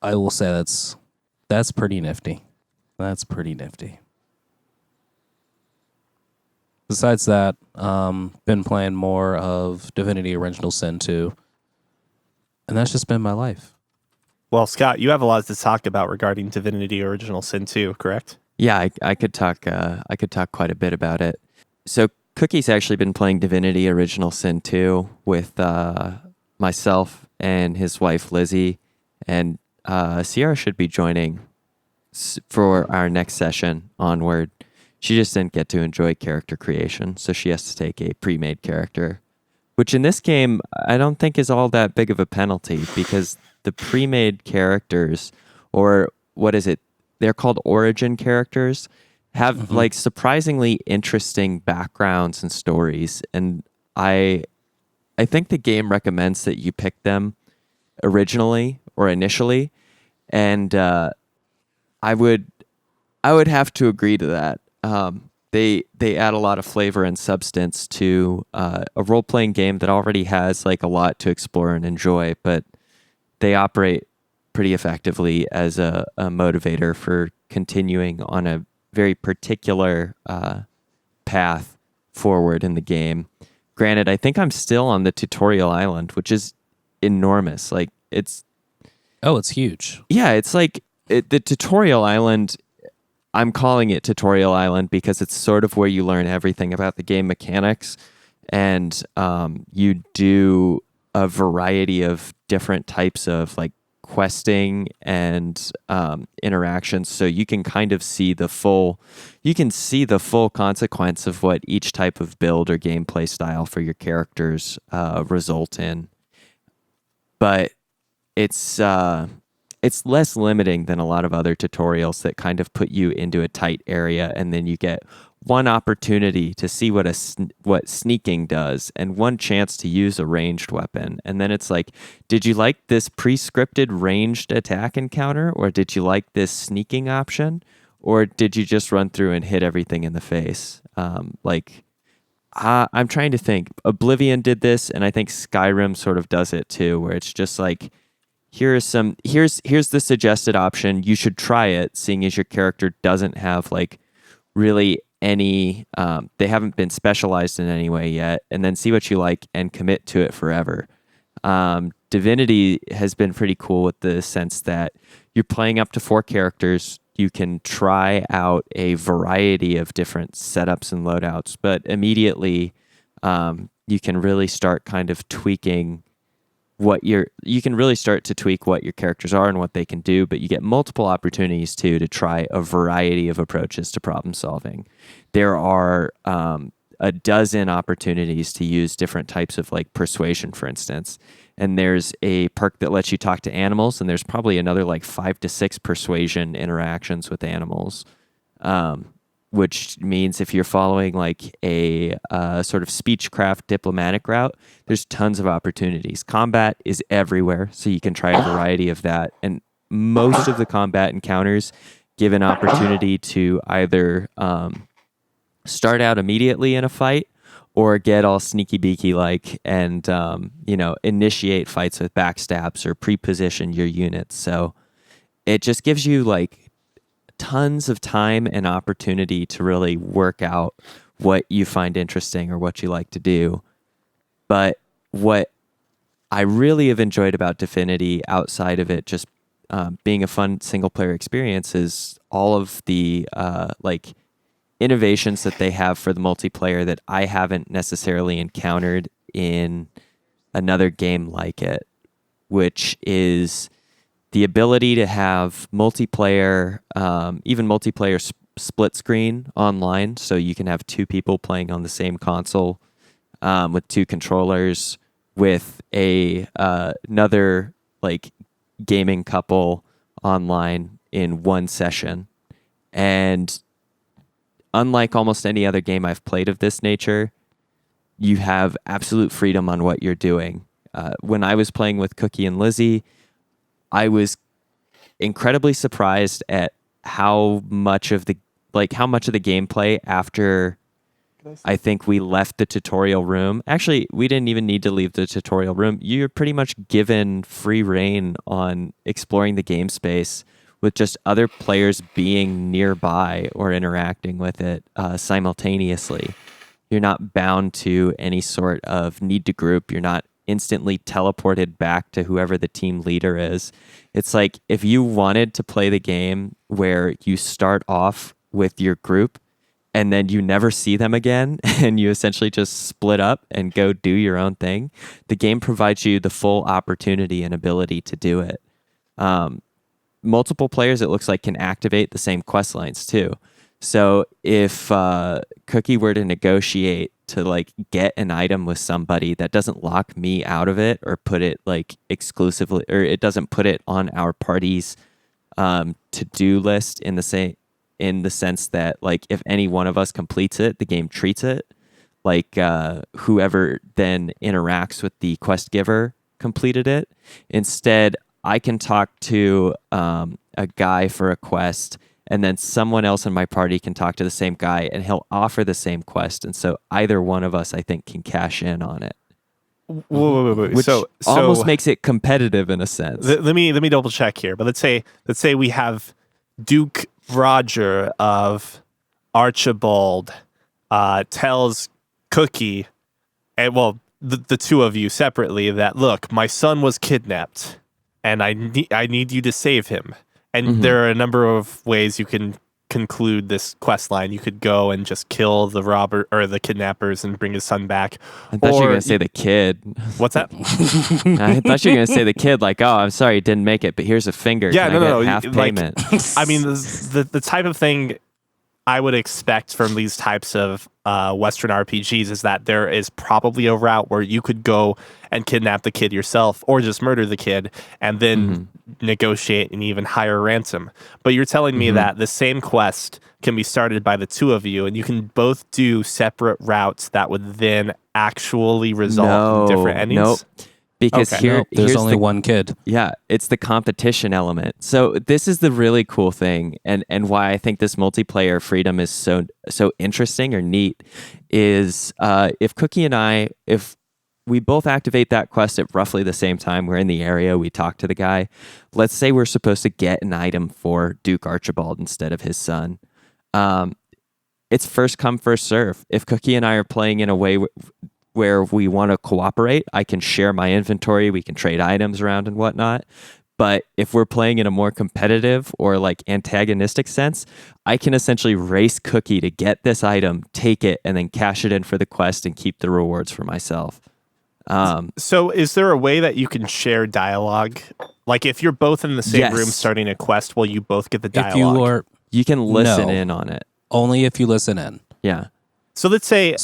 I will say that's pretty nifty. That's pretty nifty. Besides that, been playing more of Divinity Original Sin 2, and that's just been my life. Well, Scott, you have a lot to talk about regarding Divinity Original Sin 2, correct? Yeah, I could talk. I could talk quite a bit about it. So Cookie's actually been playing Divinity Original Sin 2 with myself and his wife Lizzie, and Sierra should be joining for our next session onward. She just didn't get to enjoy character creation, so she has to take a pre-made character, which in this game I don't think is all that big of a penalty because the pre-made characters, or what is it? They're called origin characters, have like surprisingly interesting backgrounds and stories, and I think the game recommends that you pick them originally or initially, and I would have to agree to that. They add a lot of flavor and substance to a role playing game that already has like a lot to explore and enjoy, but they operate pretty effectively as a motivator for continuing on a very particular path forward in the game. Granted, I think I'm still on the tutorial island, which is enormous. Like it's huge. yeah, it's like the tutorial island. I'm calling it Tutorial Island because it's sort of where you learn everything about the game mechanics, and you do a variety of different types of like questing and interactions, so you can kind of see the full consequence of what each type of build or gameplay style for your characters result in. But it's less limiting than a lot of other tutorials that kind of put you into a tight area, and then you get one opportunity to see what sneaking does and one chance to use a ranged weapon. And then it's like, did you like this pre-scripted ranged attack encounter, or did you like this sneaking option, or did you just run through and hit everything in the face? I'm trying to think. Oblivion did this, and I think Skyrim sort of does it too, where it's just like, here's the suggested option. You should try it, seeing as your character doesn't have like really any, they haven't been specialized in any way yet, and then see what you like and commit to it forever. Divinity has been pretty cool with the sense that you're playing up to 4 characters. You can try out a variety of different setups and loadouts, but immediately you can really start kind of tweaking you can really start to tweak what your characters are and what they can do, but you get multiple opportunities to try a variety of approaches to problem solving. There are a dozen opportunities to use different types of like persuasion, for instance. And there's a perk that lets you talk to animals, and there's probably another like 5 to 6 persuasion interactions with animals. Which means if you're following like a sort of speechcraft diplomatic route, there's tons of opportunities. Combat is everywhere, so you can try a variety of that. And most of the combat encounters give an opportunity to either start out immediately in a fight or get all sneaky beaky like and initiate fights with backstabs or pre-position your units. So it just gives you like tons of time and opportunity to really work out what you find interesting or what you like to do. But what I really have enjoyed about Divinity, outside of it just being a fun single player experience, is all of the innovations that they have for the multiplayer that I haven't necessarily encountered in another game like it, which is the ability to have multiplayer, even multiplayer split screen online, so you can have 2 people playing on the same console with 2 controllers, with another like gaming couple online in one session. And unlike almost any other game I've played of this nature, you have absolute freedom on what you're doing. When I was playing with Cookie and Lizzie, I was incredibly surprised at how much of the gameplay after I think we left the tutorial room. Actually, we didn't even need to leave the tutorial room. You're pretty much given free reign on exploring the game space with just other players being nearby or interacting with it simultaneously. You're not bound to any sort of need to group. You're not instantly teleported back to whoever the team leader is. It's like if you wanted to play the game where you start off with your group and then you never see them again and you essentially just split up and go do your own thing, the game provides you the full opportunity and ability to do it. Multiple players, it looks like, can activate the same quest lines too. So if Cookie were to negotiate to like get an item with somebody, that doesn't lock me out of it or put it like exclusively, or it doesn't put it on our party's to-do list in the sense that like if any one of us completes it, the game treats it like whoever then interacts with the quest giver completed it. Instead, I can talk to a guy for a quest, and then someone else in my party can talk to the same guy and he'll offer the same quest. And so either one of us, I think, can cash in on it. Wait. Which almost makes it competitive in a sense. Let me double check here. But let's say we have Duke Roger of Archibald tells Cookie, and well, the two of you separately, that look, my son was kidnapped, and I need you to save him. And there are a number of ways you can conclude this quest line. You could go and just kill the robber or the kidnappers and bring his son back. I thought you were going to say the kid. What's that? I thought you were going to say the kid, like, oh, I'm sorry, didn't make it, but here's a finger. Yeah, Can I no. get half payment? I mean, the type of thing I would expect from these types of Western RPGs is that there is probably a route where you could go and kidnap the kid yourself or just murder the kid and then negotiate an even higher ransom. But you're telling me that the same quest can be started by the two of you and you can both do separate routes that would then actually result in different endings? Nope. Because there's here's only one kid. Yeah, it's the competition element. So this is the really cool thing, and why I think this multiplayer freedom is so interesting or neat is if Cookie and I, if we both activate that quest at roughly the same time, we're in the area, we talk to the guy. Let's say we're supposed to get an item for Duke Archibald instead of his son. It's first come, first serve. If Cookie and I are playing in a way where we want to cooperate, I can share my inventory, we can trade items around and whatnot. But if we're playing in a more competitive or like antagonistic sense, I can essentially race Cookie to get this item, take it, and then cash it in for the quest and keep the rewards for myself. So is there a way that you can share dialogue? Like if you're both in the same room starting a quest, will you both get the dialogue? You can listen in on it. Only if you listen in. Yeah. So let's say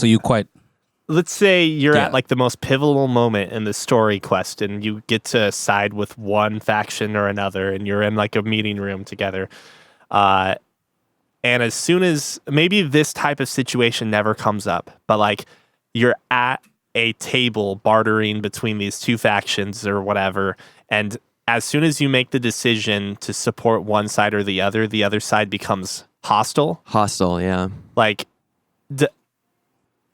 you're at like the most pivotal moment in the story quest and you get to side with one faction or another and you're in like a meeting room together. And as soon as maybe this type of situation never comes up, but like you're at a table bartering between these two factions or whatever. And as soon as you make the decision to support one side or the other side becomes hostile. Hostile, yeah. Like,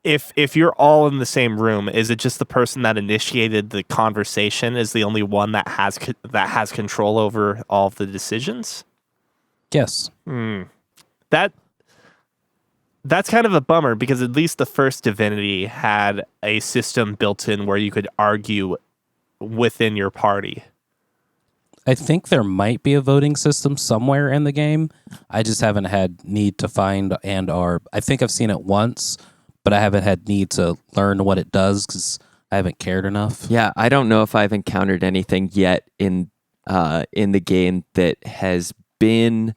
if you're all in the same room, is it just the person that initiated the conversation is the only one that has control over all of the decisions? Yes. That's kind of a bummer because at least the first Divinity had a system built in where you could argue within your party. I think there might be a voting system somewhere in the game. I just haven't had need to find I think I've seen it once, but I haven't had need to learn what it does because I haven't cared enough. Yeah, I don't know if I've encountered anything yet in the game that has been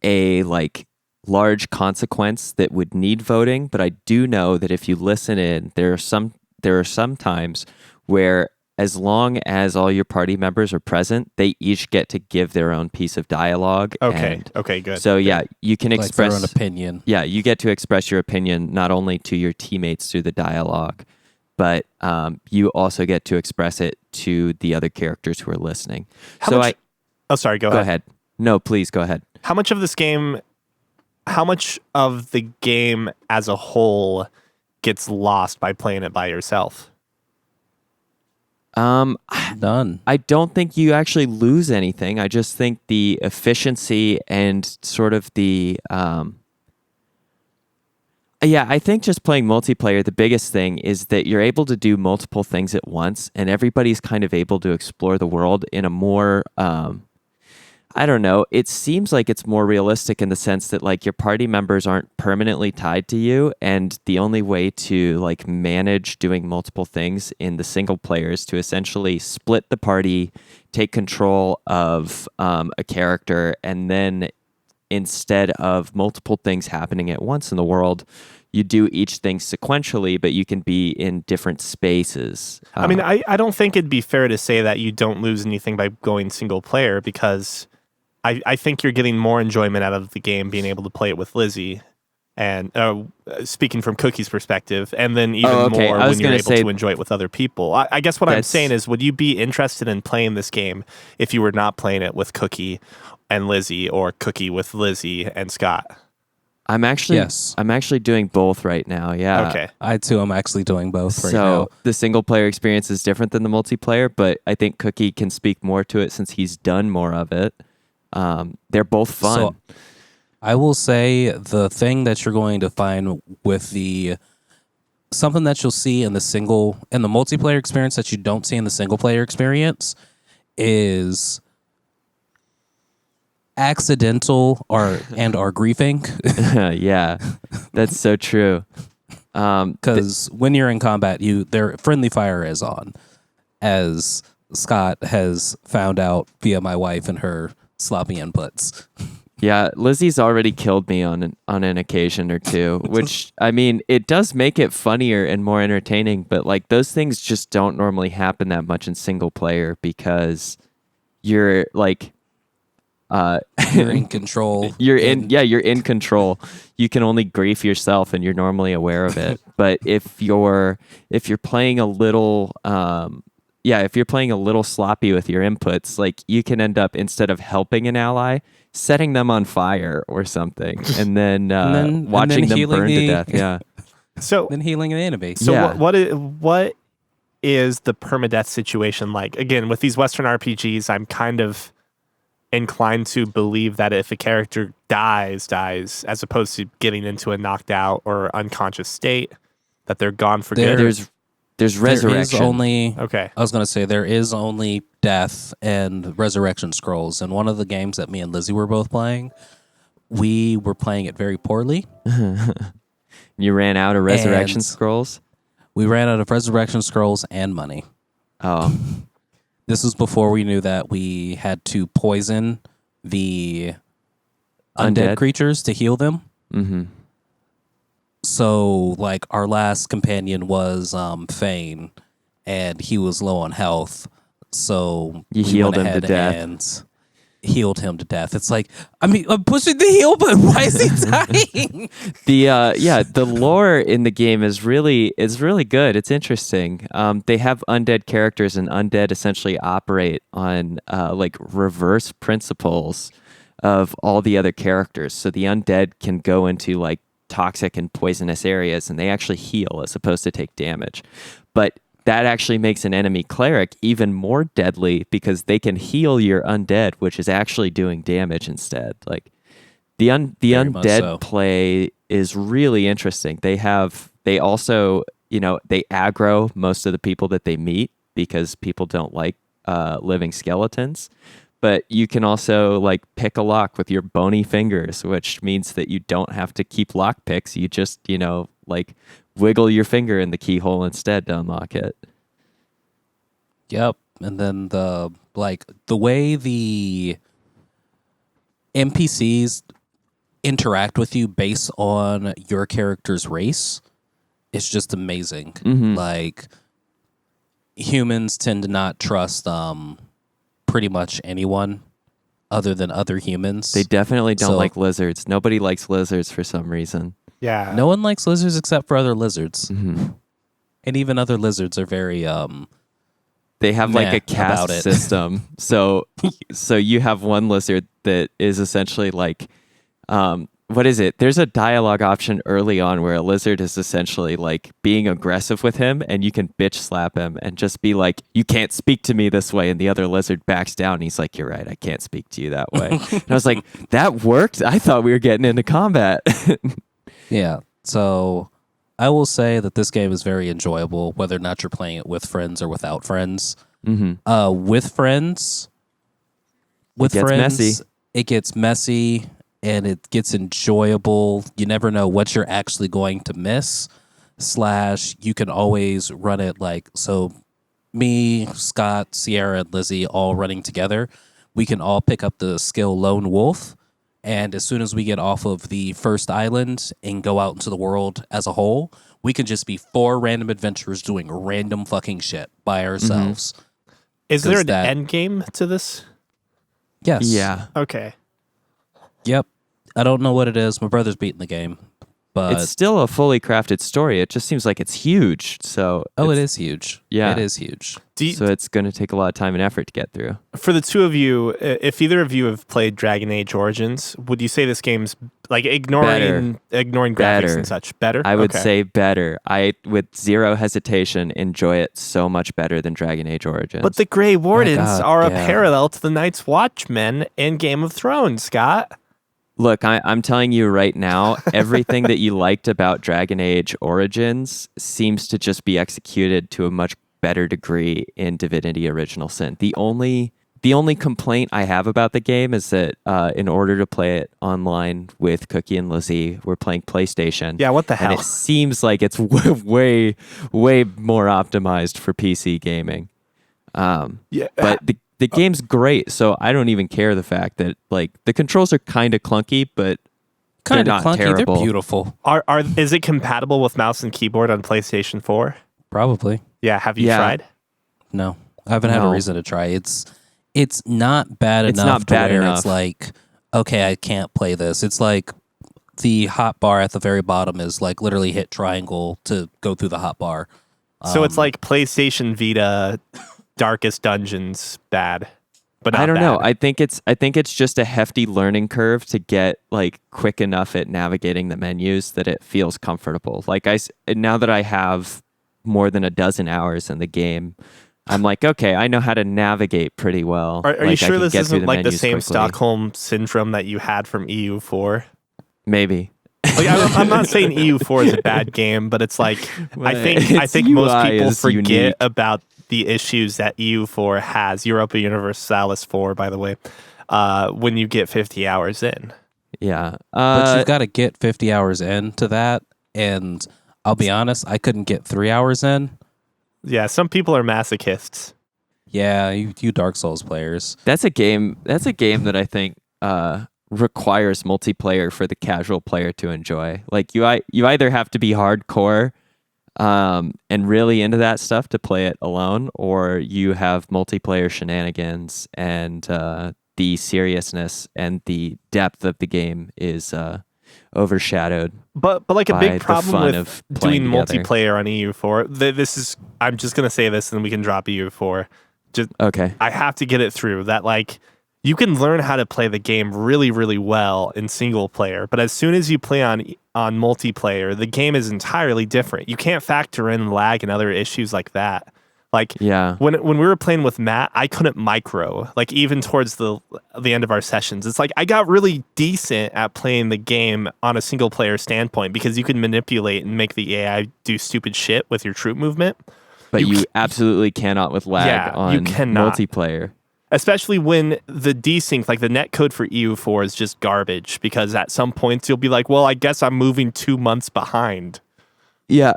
a like large consequence that would need voting, but I do know that if you listen in, there are some times where as long as all your party members are present, they each get to give their own piece of dialogue. Okay. And Okay. Good. so yeah, you can Like express their own opinion. Yeah, you get to express your opinion not only to your teammates through the dialogue, but you also get to express it to the other characters who are listening. Oh, sorry. Go Go ahead. ahead. No, please go ahead. How much of the game as a whole gets lost by playing it by yourself? None. I don't think you actually lose anything. I just think the efficiency and sort of the I think just playing multiplayer, the biggest thing is that you're able to do multiple things at once, and everybody's kind of able to explore the world in a more I don't know. It seems like it's more realistic in the sense that like your party members aren't permanently tied to you, and the only way to like manage doing multiple things in the single player is to essentially split the party, take control of a character, and then instead of multiple things happening at once in the world, you do each thing sequentially, but you can be in different spaces. I mean, I don't think it'd be fair to say that you don't lose anything by going single player, because I think you're getting more enjoyment out of the game being able to play it with Lizzie, and speaking from Cookie's perspective, and then even more when you're able to enjoy it with other people. I guess what I'm saying is, would you be interested in playing this game if you were not playing it with Cookie and Lizzie, or Cookie with Lizzie and Scott? I'm actually doing both right now. Yeah. Okay. I too am actually doing both right now. So the single player experience is different than the multiplayer, but I think Cookie can speak more to it since he's done more of it. They're both fun. So I will say the thing that you're going to find with something that you'll see in the multiplayer experience that you don't see in the single player experience is accidental or griefing. Yeah, that's so true. Because when you're in combat, their friendly fire is on, as Scott has found out via my wife and her sloppy inputs. Yeah, Lizzie's already killed me on an occasion or two, which, I mean, it does make it funnier and more entertaining, but like those things just don't normally happen that much in single player because you're like you're in control. You're in control. You can only grief yourself and you're normally aware of it. But if you're playing a little if you're playing a little sloppy with your inputs, like you can end up, instead of helping an ally, setting them on fire or something, and then watching them burn to death. Yeah. So then healing the enemy. So yeah. what is the permadeath situation like? Again, with these Western RPGs, I'm kind of inclined to believe that if a character dies, as opposed to getting into a knocked out or unconscious state, that they're gone for good. There's resurrection. Okay. I was going to say there is only death and resurrection scrolls. And one of the games that me and Lizzie were both playing, we were playing it very poorly. You ran out of resurrection scrolls? We ran out of resurrection scrolls and money. Oh. This was before we knew that we had to poison the undead creatures to heal them. Mm-hmm. So, like, our last companion was Fane, and he was low on health. So you healed him to death. And healed him to death. It's like, I mean, I'm pushing the heal button. Why is he dying? The lore in the game is really good. It's interesting. They have undead characters, and undead essentially operate on like reverse principles of all the other characters. So the undead can go into like toxic and poisonous areas, and they actually heal as opposed to take damage. But that actually makes an enemy cleric even more deadly because they can heal your undead, which is actually doing damage instead. Like the undead play is really interesting. They also, they aggro most of the people that they meet because people don't like living skeletons. But you can also like pick a lock with your bony fingers, which means that you don't have to keep lock picks. You just, like wiggle your finger in the keyhole instead to unlock it. Yep. And then the way the NPCs interact with you based on your character's race is just amazing. Mm-hmm. Like humans tend to not trust pretty much anyone other than other humans. They definitely don't So- like lizards. Nobody likes lizards for some reason. Yeah. No one likes lizards except for other lizards. hmm And even other lizards are very They have like Meh a caste about it. system. So you have one lizard that is essentially like, what is it? There's a dialogue option early on where a lizard is essentially like being aggressive with him, and you can bitch slap him and just be like, "You can't speak to me this way," and the other lizard backs down. And he's like, "You're right, I can't speak to you that way." And I was like, "That worked? I thought we were getting into combat." Yeah. So I will say that this game is very enjoyable, whether or not you're playing it with friends or without friends. hmm With friends, gets messy. it gets messy and it gets enjoyable. You never know what you're actually going to miss. / you can always run it like so. Me, Scott, Sierra, and Lizzie all running together. We can all pick up the skill Lone Wolf. And as soon as we get off of the first island and go out into the world as a whole, we can just be 4 random adventurers doing random fucking shit by ourselves. Is there an that- end game to this? Yes. Yeah. Okay. Yep. I don't know what it is. My brother's beating the game. But It's still a fully crafted story. It just seems like it's huge. So it it's- is huge. Yeah. It is huge. So it's going to take a lot of time and effort to get through. For the two of you, if either of you have played Dragon Age Origins, would you say this game's like ignoring graphics Better. and such better? I would Okay. say better. I, with zero hesitation, enjoy it so much better than Dragon Age Origins. But the Grey Wardens God, are a yeah. parallel to the Night's Watchmen in Game of Thrones, Scott. Look, I'm telling you right now, everything that you liked about Dragon Age Origins seems to just be executed to a much better degree in Divinity Original Sin. The only complaint I have about the game is that in order to play it online with Cuki and Lizzie, we're playing PlayStation. Yeah, what the And hell? it seems like it's way more optimized for PC gaming. Yeah, But the game's great, so I don't even care the fact that like the controls are kind of clunky, but Kind they're of not clunky. terrible. They're beautiful. is it compatible with mouse and keyboard on PlayStation 4? Probably. Yeah, have you Yeah. tried? No. I haven't had a No. reason to try. It's not bad It's enough not to bad where enough. it's like, okay, I can't play this. It's like the hot bar at the very bottom is like literally hit triangle to go through the hot bar. So it's like PlayStation Vita Darkest Dungeons bad. But not I don't know. bad. I think it's just a hefty learning curve to get like quick enough at navigating the menus that it feels comfortable. Like now that I have more than a dozen hours in the game, I'm like, okay, I know how to navigate pretty well. Are Like, you I sure can this get through isn't like the menus same quickly. Stockholm syndrome that you had from EU4? Maybe. Like, I'm not saying EU4 is a bad game, but it's like I think Its most UI people is forget unique. about the issues that EU4 has. Europa Universalis 4, by the way, when you get 50 hours in. Yeah. But you've got to get 50 hours into that. And I'll be honest, I couldn't get 3 hours in. Yeah, some people are masochists. Yeah, you Dark Souls players. That's a game that I think requires multiplayer for the casual player to enjoy. Like you either have to be hardcore and really into that stuff to play it alone, or you have multiplayer shenanigans and the seriousness and the depth of the game is overshadowed. But like a by big the problem fun with of doing playing together. multiplayer on EU4, this is, I'm just going to say this and then we can drop EU4. Okay. I have to get it through that, like, you can learn how to play the game really, really well in single player, but as soon as you play on multiplayer, the game is entirely different. You can't factor in lag and other issues like that. Like, Yeah. when we were playing with Matt, I couldn't micro, like, even towards the end of our sessions. It's like I got really decent at playing the game on a single player standpoint because you can manipulate and make the AI do stupid shit with your troop movement. But you absolutely cannot with lag Yeah, on you cannot. multiplayer. Especially when the desync, like the netcode for EU4 is just garbage because at some points you'll be like, well, I guess I'm moving 2 months behind. Yeah,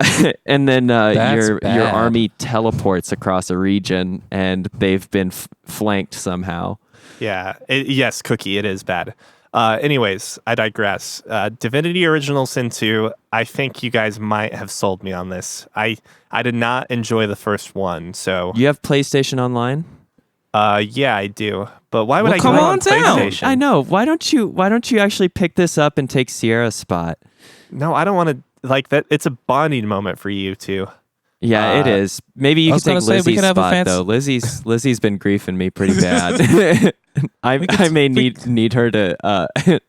and then That's your bad. army teleports across a region, and they've been flanked somehow. Yeah. Yes, Cookie, it is bad. Anyways, I digress. Divinity Original Sin 2, I think you guys might have sold me on this. I did not enjoy the first one, so You have PlayStation Online? yeah, I do. But why would Well, I come go on on down. PlayStation? I know. Why don't you actually pick this up and take Sierra's spot? No, I don't want to like that. It's a bonding moment for you two. Yeah, it is. Maybe you I could was gonna take say, we Lizzie's could have a spot fancy- though. Lizzie's been griefing me pretty bad. I may need her to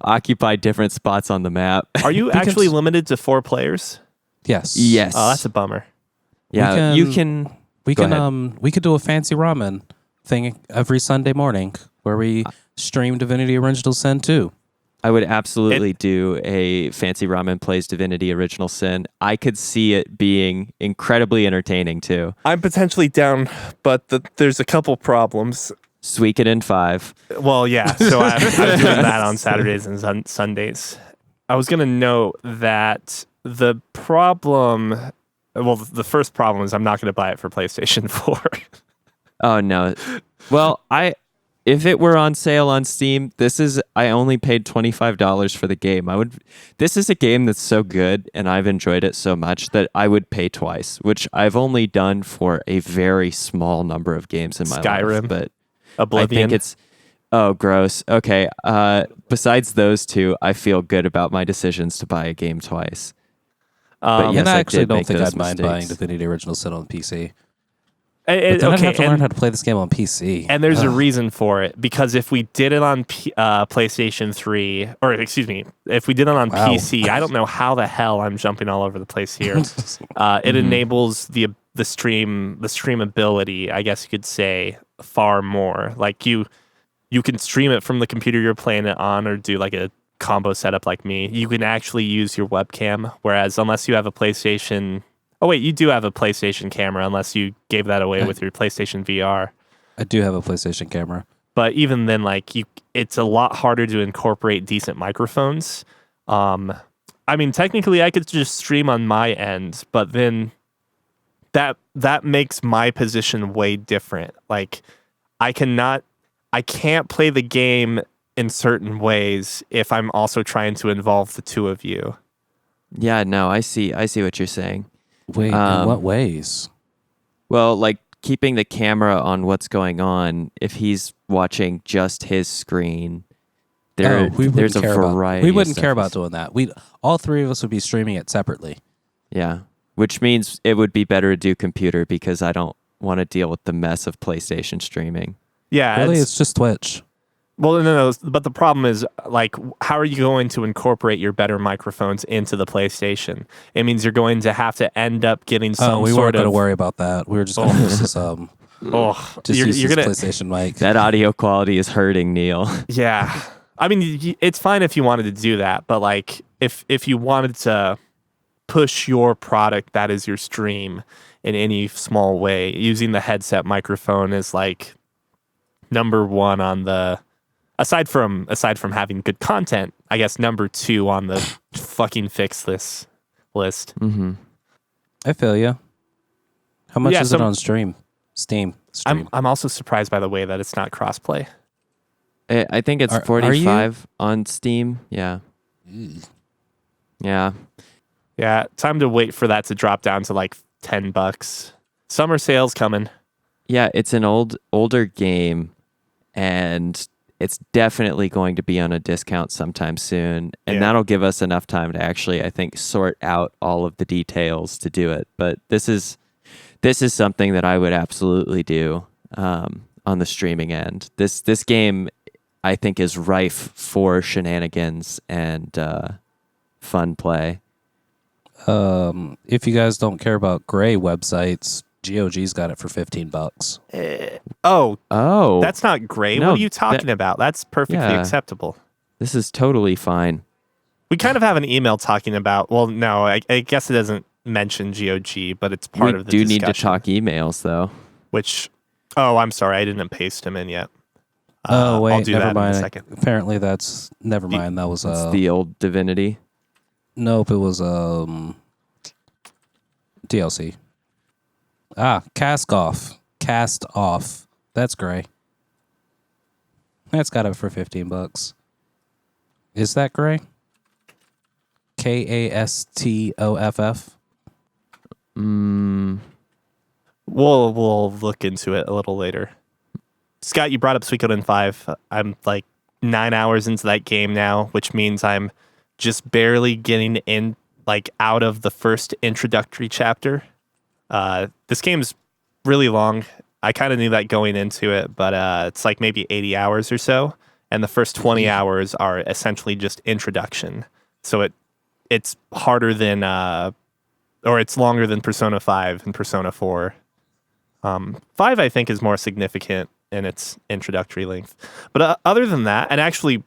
occupy different spots on the map. Are you can actually s- limited to 4 players? Yes. Yes. Oh, that's a bummer. Yeah, you can. We Go can ahead. we could do a fancy ramen thing every Sunday morning where we stream Divinity Original Sin 2. I would absolutely do a Fancy Ramen Plays Divinity Original Sin. I could see it being incredibly entertaining too. I'm potentially down, but there's a couple problems. Suikoden V. Well, yeah. So I'm doing that on Saturdays and Sundays. I was going to note that the problem, well, the first problem is I'm not going to buy it for PlayStation 4. Oh no. Well, if it were on sale on Steam, I only paid $25 for the game. This is a game that's so good and I've enjoyed it so much that I would pay twice, which I've only done for a very small number of games in my life. Skyrim, But Oblivion. I think it's gross. Okay. Besides those two, I feel good about my decisions to buy a game twice. But yes, and I actually did don't make think those I'd mind buying mistakes. Divinity Original Sin on PC. But But then I'd have to learn and, how to play this game on PC. and there's a reason for it, because if we did it on PlayStation 3, or excuse me, if we did it on Wow. PC, I don't know how the hell I'm jumping all over the place here. It enables the streamability, I guess you could say, far more. Like you can stream it from the computer you're playing it on, or do like a combo setup like me. You can actually use your webcam, whereas unless you have a PlayStation. Oh wait, you do have a PlayStation camera, unless you gave that away with your PlayStation VR. I do have a PlayStation camera. But even then, it's a lot harder to incorporate decent microphones. I mean, technically, I could just stream on my end, but then that makes my position way different. Like, I can't play the game in certain ways if I'm also trying to involve the two of you. Yeah, no, I see what you're saying. Wait, in what ways? Well, like keeping the camera on what's going on. If he's watching just his screen, there's a variety. We of wouldn't stuff. care about doing that. All three of us would be streaming it separately. Yeah, which means it would be better to do computer because I don't want to deal with the mess of PlayStation streaming. Yeah, Really, it's just Twitch. well, no. But the problem is, like, how are you going to incorporate your better microphones into the PlayStation? It means you're going to have to end up getting some we sort weren't going to of. worry about that. We were just going to use this. Just Use you're this gonna. PlayStation mic. That audio quality is hurting, Neil. Yeah, I mean, it's fine if you wanted to do that, but like, if you wanted to push your product that is your stream in any small way, using the headset microphone is like number one on the. Aside from having good content, I guess number 2 on the fucking fix this list. Mm-hmm. I feel you. How much Yeah, is it on Steam? Stream. I'm also surprised by the way that it's not crossplay. I think it's Are you? 45 on Steam. Yeah. Yeah. Yeah, time to wait for that to drop down to like $10. Summer sale's coming. Yeah, it's an older game, and it's definitely going to be on a discount sometime soon, and Yeah. that'll give us enough time to actually, I think, sort out all of the details to do it. But this is something that I would absolutely do on the streaming end. This game, I think, is rife for shenanigans and fun play. If you guys don't care about gray websites, GOG's got it for $15. Oh, that's not great. No, what are you talking about? That's perfectly Yeah. acceptable. This is totally fine. We kind of have an email talking about. Well, no, I guess it doesn't mention GOG, but it's part We of the do discussion. need to talk emails, though. Which, I'm sorry, I didn't paste them in yet. Oh wait, I'll do never that mind. in a second. Apparently, that's never mind. That was It's the old Divinity. nope. It was DLC. Cast off. That's gray. That's got it for $15. Is that Gray? Kastoff? We'll look into it a little later. Scott, you brought up Suikoden 5. I'm like 9 hours into that game now, which means I'm just barely getting in, like, out of the first introductory chapter. This game's really long. I kind of knew that going into it, but it's like maybe 80 hours or so, and the first 20 hours are essentially just introduction. So it's harder than, or it's longer than Persona 5 and Persona 4. 5, I think, is more significant in its introductory length. But other than that, and actually,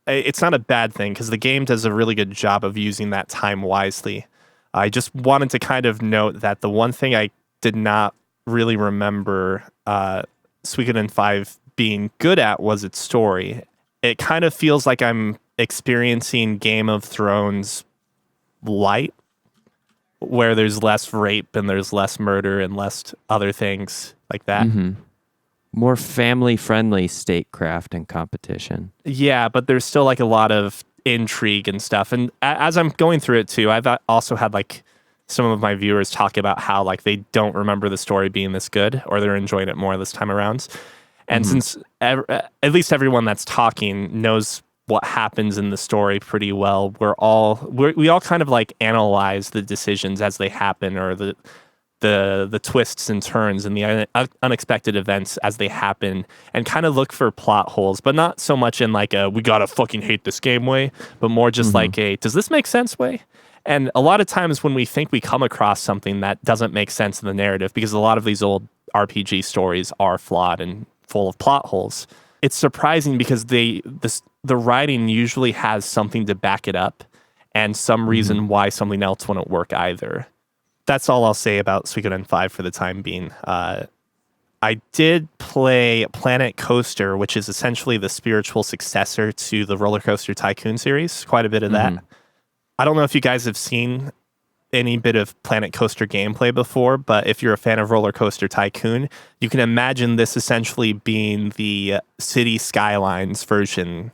it's not a bad thing because the game does a really good job of using that time wisely. I just wanted to kind of note that the one thing I did not really remember Suikoden 5 being good at was its story. It kind of feels like I'm experiencing Game of Thrones light, where there's less rape and there's less murder and less other things like that. Mm-hmm. More family-friendly statecraft and competition. Yeah, but there's still like a lot of intrigue and stuff. And as I'm going through it too, I've also had like some of my viewers talk about how like they don't remember the story being this good, or they're enjoying it more this time around. And since at least everyone that's talking knows what happens in the story pretty well, we all kind of like analyze the decisions as they happen, or the twists and turns and the unexpected events as they happen, and kind of look for plot holes, but not so much in like a we gotta fucking hate this game way, but more just like a does this make sense way. And a lot of times when we think we come across something that doesn't make sense in the narrative, because a lot of these old RPG stories are flawed and full of plot holes, it's surprising because the writing usually has something to back it up and some reason why something else wouldn't work either. That's all I'll say about Suikoden 5 for the time being. I did play Planet Coaster, which is essentially the spiritual successor to the Roller Coaster Tycoon series. Quite a bit of that. I don't know if you guys have seen any bit of Planet Coaster gameplay before, but if you're a fan of Roller Coaster Tycoon, you can imagine this essentially being the City Skylines version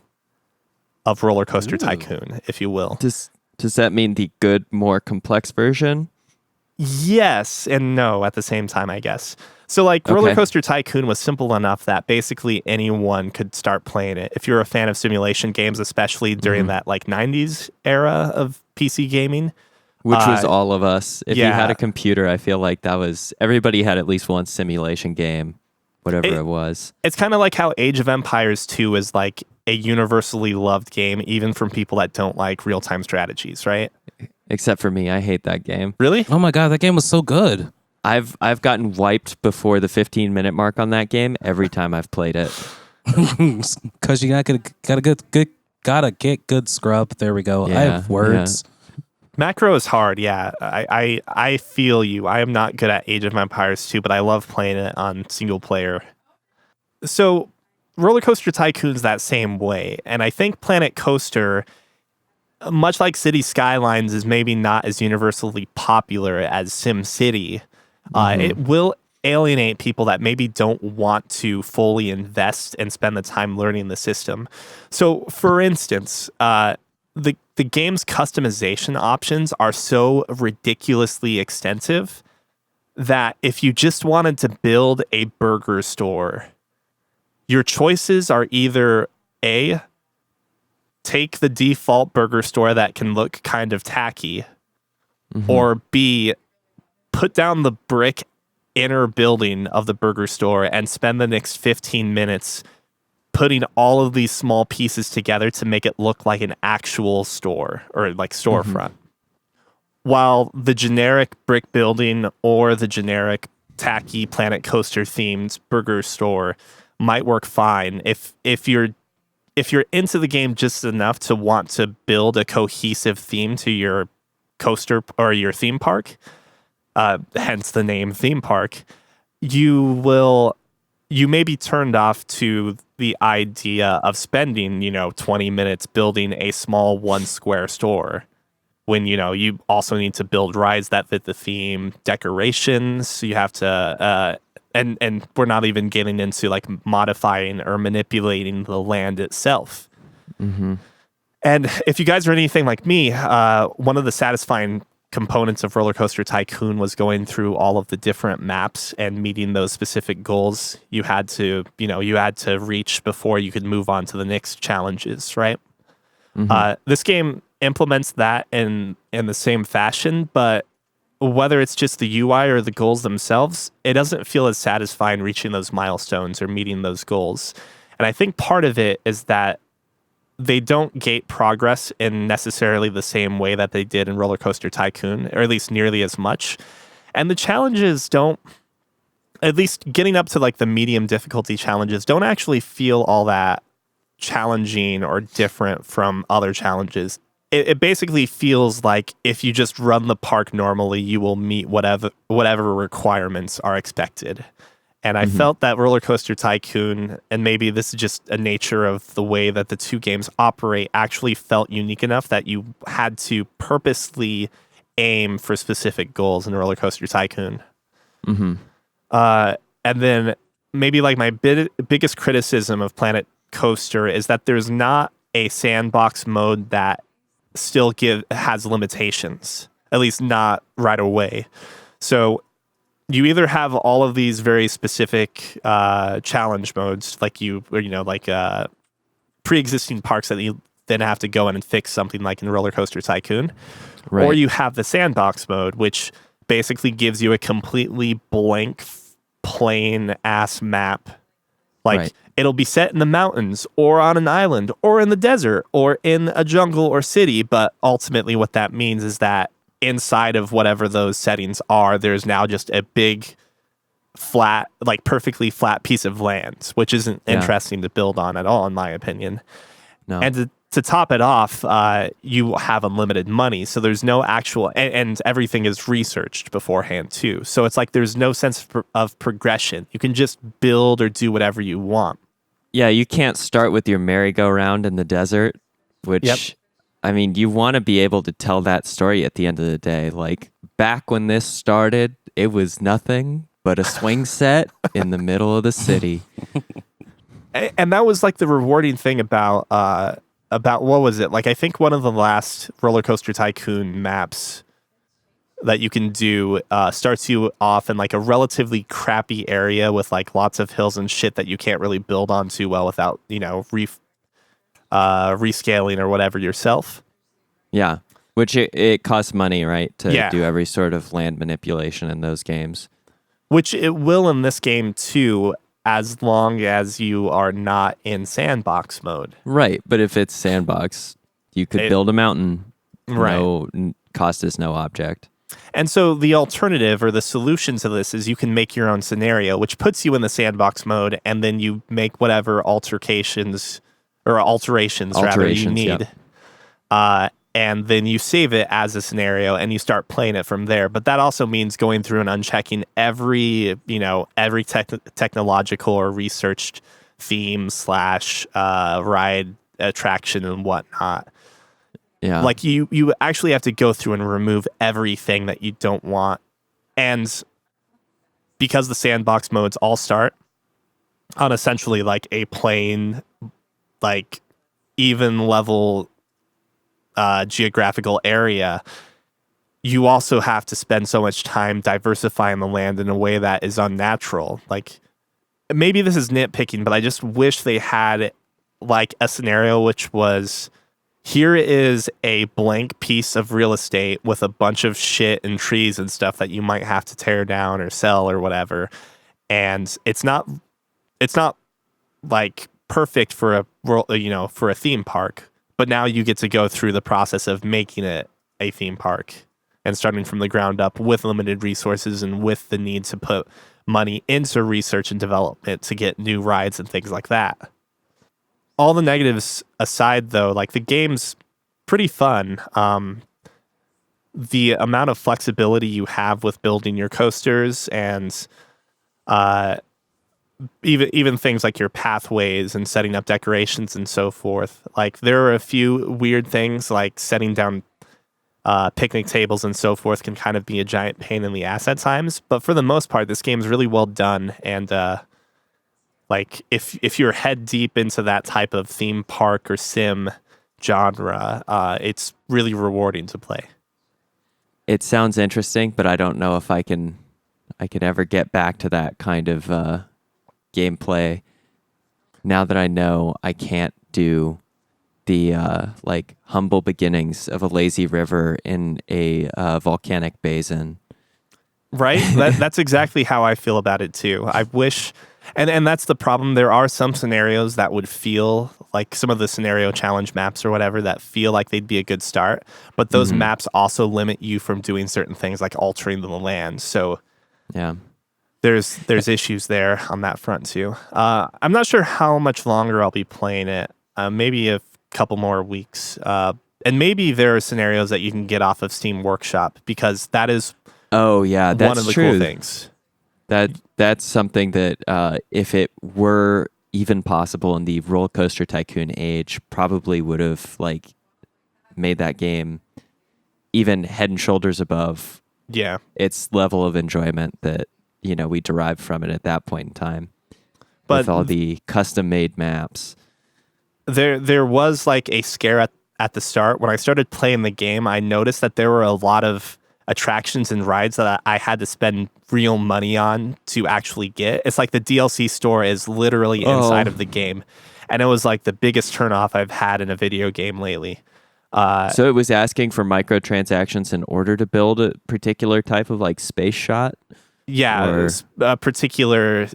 of Roller Coaster Tycoon, if you will. Does that mean the good, more complex version? Yes and no at the same time, I guess. So like Roller Coaster Tycoon was simple enough that basically anyone could start playing it. If you're a fan of simulation games, especially during that like 90s era of PC gaming. Which was all of us. If you had a computer, I feel like that was, everybody had at least one simulation game, whatever it was. It's kind of like how Age of Empires 2 is like a universally loved game, even from people that don't like real-time strategies, right? Except for me, I hate that game. Really? Oh my god, that game was so good. I've gotten wiped before the 15-minute mark on that game every time I've played it. Because you gotta get good scrub. There we go. I have words. Macro is hard, yeah. I feel you. I am not good at Age of Empires 2, but I love playing it on single player. So Roller Coaster Tycoon's that same way. And I think Planet Coaster, much like City Skylines, is maybe not as universally popular as SimCity. It will alienate people that maybe don't want to fully invest and spend the time learning the system. So, for instance, the game's customization options are so ridiculously extensive that if you just wanted to build a burger store, your choices are either A, take the default burger store that can look kind of tacky, or B, put down the brick inner building of the burger store and spend the next 15 minutes putting all of these small pieces together to make it look like an actual store or like storefront. While the generic brick building or the generic tacky Planet Coaster themed burger store might work fine if you're into the game just enough to want to build a cohesive theme to your coaster or your theme park, hence the name theme park, you may be turned off to the idea of spending, 20 minutes building a small 1 square store when, you also need to build rides that fit the theme, decorations. You have to, and we're not even getting into like modifying or manipulating the land itself. And if you guys are anything like me, one of the satisfying components of Roller Coaster Tycoon was going through all of the different maps and meeting those specific goals you had to reach before you could move on to the next challenges, right? This game implements that in the same fashion, but whether it's just the UI or the goals themselves, it doesn't feel as satisfying reaching those milestones or meeting those goals. And I think part of it is that they don't gate progress in necessarily the same way that they did in Roller Coaster Tycoon, or at least nearly as much. And the challenges don't, at least getting up to like the medium difficulty challenges, don't actually feel all that challenging or different from other challenges. It basically feels like if you just run the park normally, you will meet whatever requirements are expected. And I felt that Roller Coaster Tycoon, and maybe this is just a nature of the way that the two games operate, actually felt unique enough that you had to purposely aim for specific goals in Roller Coaster Tycoon. And then maybe like my biggest criticism of Planet Coaster is that there's not a sandbox mode that still has limitations, at least not right away. So you either have all of these very specific challenge modes, like pre-existing parks that you then have to go in and fix, something like in Roller Coaster Tycoon, Right. or you have the sandbox mode, which basically gives you a completely blank, plain ass map. Like Right. it'll be set in the mountains, or on an island, or in the desert, or in a jungle or city. But ultimately, what that means is that inside of whatever those settings are, there's now just a big flat, like perfectly flat piece of land, which isn't interesting to build on at all, in my opinion. No. And to top it off, you have unlimited money. So there's no actual, and everything is researched beforehand too. So it's like there's no sense of progression. You can just build or do whatever you want. Yeah, you can't start with your merry-go-round in the desert, which, I mean, you want to be able to tell that story at the end of the day. Like, back when this started, it was nothing but a swing set in the middle of the city. And that was like the rewarding thing about what was it? Like, I think one of the last Roller Coaster Tycoon maps that you can do starts you off in like a relatively crappy area with like lots of hills and shit that you can't really build on too well without, rescaling or whatever yourself. Yeah, which it costs money, right, to Yeah. do every sort of land manipulation in those games. Which it will in this game too, as long as you are not in sandbox mode. Right, but if it's sandbox, you could build a mountain. Right. No, cost is no object. And so the alternative or the solution to this is you can make your own scenario, which puts you in the sandbox mode, and then you make whatever alterations rather you need. Yep. And then you save it as a scenario and you start playing it from there. But that also means going through and unchecking every technological or researched theme / ride attraction and whatnot. Yeah. Like you actually have to go through and remove everything that you don't want. And because the sandbox modes all start on essentially like a plain, like even level geographical area, you also have to spend so much time diversifying the land in a way that is unnatural. Like, maybe this is nitpicking, but I just wish they had like a scenario which was, here is a blank piece of real estate with a bunch of shit and trees and stuff that you might have to tear down or sell or whatever. And it's not like perfect for a for a theme park, but now you get to go through the process of making it a theme park and starting from the ground up with limited resources and with the need to put money into research and development to get new rides and things like that. All the negatives aside, though, like the game's pretty fun. The amount of flexibility you have with building your coasters and even things like your pathways and setting up decorations and so forth. Like, there are a few weird things, like setting down picnic tables and so forth can kind of be a giant pain in the ass at times. But for the most part, this game's really well done. And like if you're head deep into that type of theme park or sim genre, it's really rewarding to play. It sounds interesting, but I don't know if I can ever get back to that kind of gameplay. Now that I know I can't do the like humble beginnings of a lazy river in a volcanic basin. Right? That's exactly how I feel about it too. I wish, and that's the problem. There are some scenarios that would feel like some of the scenario challenge maps or whatever that feel like they'd be a good start, but those maps also limit you from doing certain things like altering the land. So yeah, there's issues there on that front too. I'm not sure how much longer I'll be playing it. Maybe a couple more weeks. And maybe there are scenarios that you can get off of Steam Workshop, because that is oh yeah, that's one of the true. cool things. That's something that if it were even possible in the Roller Coaster Tycoon age, probably would have like made that game even head and shoulders above its level of enjoyment that we derived from it at that point in time. But with all the custom made maps. There was like a scare at the start. When I started playing the game, I noticed that there were a lot of attractions and rides that I had to spend real money on to actually get. It's like the DLC store is literally inside of the game. And it was like the biggest turnoff I've had in a video game lately. So it was asking for microtransactions in order to build a particular type of like space shot? Yeah, particular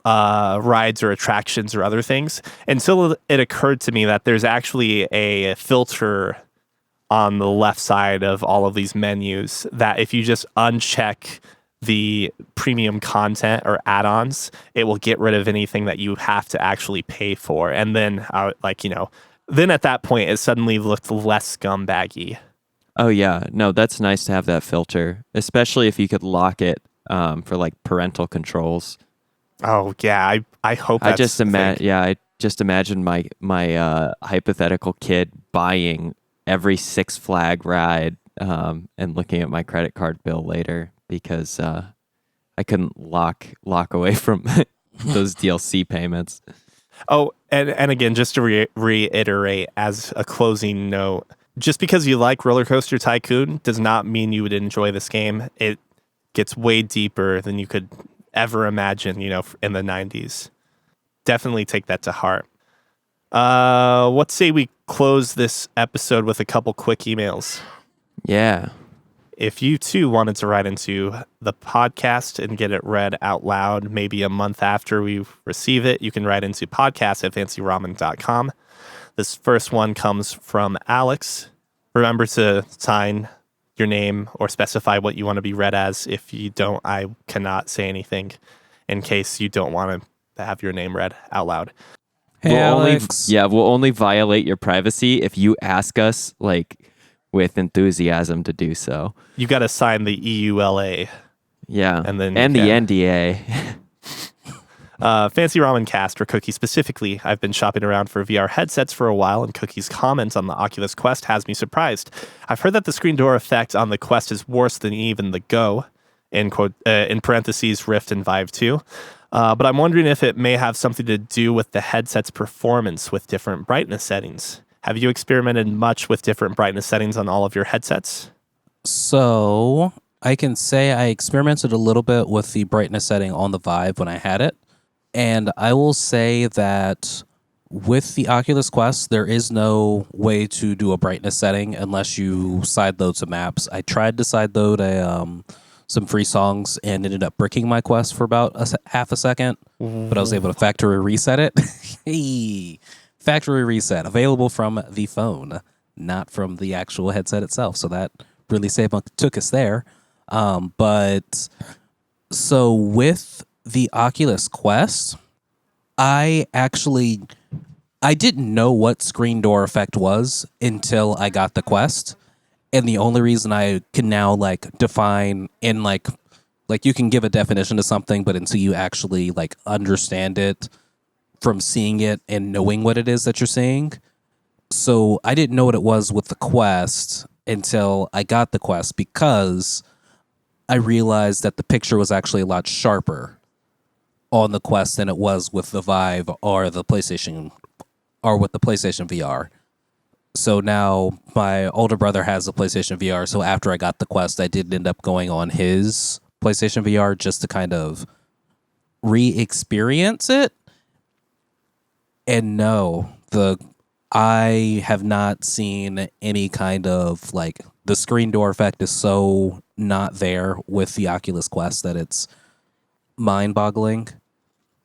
rides or attractions or other things, until it occurred to me that there's actually a filter on the left side of all of these menus that if you just uncheck the premium content or add-ons, it will get rid of anything that you have to actually pay for. And then then at that point it suddenly looked less scumbaggy. Oh yeah, no, that's nice to have that filter, especially if you could lock it for like parental controls. Oh yeah, I hope that's I just imagine my hypothetical kid buying every Six Flag ride and looking at my credit card bill later because I couldn't lock away from those DLC payments. Oh, and again, just to reiterate as a closing note, just because you like Roller Coaster Tycoon does not mean you would enjoy this game. It gets way deeper than you could ever imagine, in the 90s. Definitely take that to heart. Let's say we close this episode with a couple quick emails. Yeah. If you too wanted to write into the podcast and get it read out loud, maybe a month after we receive it, you can write into podcast@fancyramen.com. This first one comes from Alex. Remember to sign your name or specify what you want to be read as. If you don't, I cannot say anything in case you don't want to have your name read out loud. Hey, Alex. We'll only violate your privacy if you ask us with enthusiasm to do so. You got to sign the EULA. Yeah. And the NDA. Fancy Ramen Cast, or Cookie specifically. I've been shopping around for VR headsets for a while, and Cookie's comments on the Oculus Quest has me surprised. I've heard that the screen door effect on the Quest is worse than even the Go, in parentheses, Rift and Vive 2. But I'm wondering if it may have something to do with the headset's performance with different brightness settings. Have you experimented much with different brightness settings on all of your headsets? So I can say I experimented a little bit with the brightness setting on the Vive when I had it. And I will say that with the Oculus Quest, there is no way to do a brightness setting unless you sideload some maps. I tried to sideload some free songs and ended up bricking my Quest for about half a second, but I was able to factory reset it. Hey, factory reset, available from the phone, not from the actual headset itself. So that really took us there. But so with the Oculus Quest, I didn't know what screen door effect was until I got the Quest. And the only reason I can now define in like you can give a definition to something, but until you actually understand it from seeing it and knowing what it is that you're seeing. So I didn't know what it was with the Quest until I got the Quest, because I realized that the picture was actually a lot sharper on the Quest than it was with the Vive or the PlayStation, or with the PlayStation VR. So now my older brother has a PlayStation VR. So after I got the Quest, I did end up going on his PlayStation VR just to kind of re-experience it. And no, I have not seen any kind of like the screen door effect is so not there with the Oculus Quest that it's mind-boggling.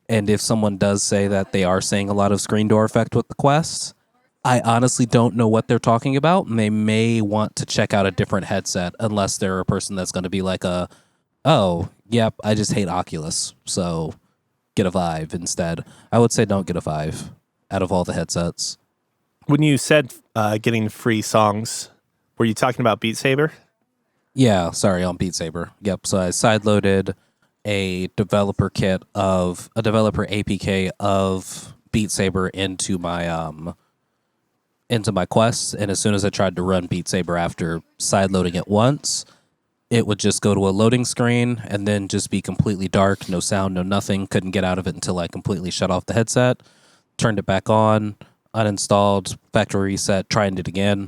And if someone does say that they are seeing a lot of screen door effect with the Quest, I honestly don't know what they're talking about, and they may want to check out a different headset unless they're a person that's going to be like oh, yep, I just hate Oculus, so get a Vive instead. I would say don't get a Vive out of all the headsets. When you said getting free songs, were you talking about Beat Saber? Yeah, sorry, on Beat Saber. Yep, so I sideloaded a developer APK of Beat Saber into my Quest, and as soon as I tried to run Beat Saber after sideloading it once, it would just go to a loading screen and then just be completely dark, no sound, no nothing. Couldn't get out of it until I completely shut off the headset, turned it back on, uninstalled, factory reset, tried it again.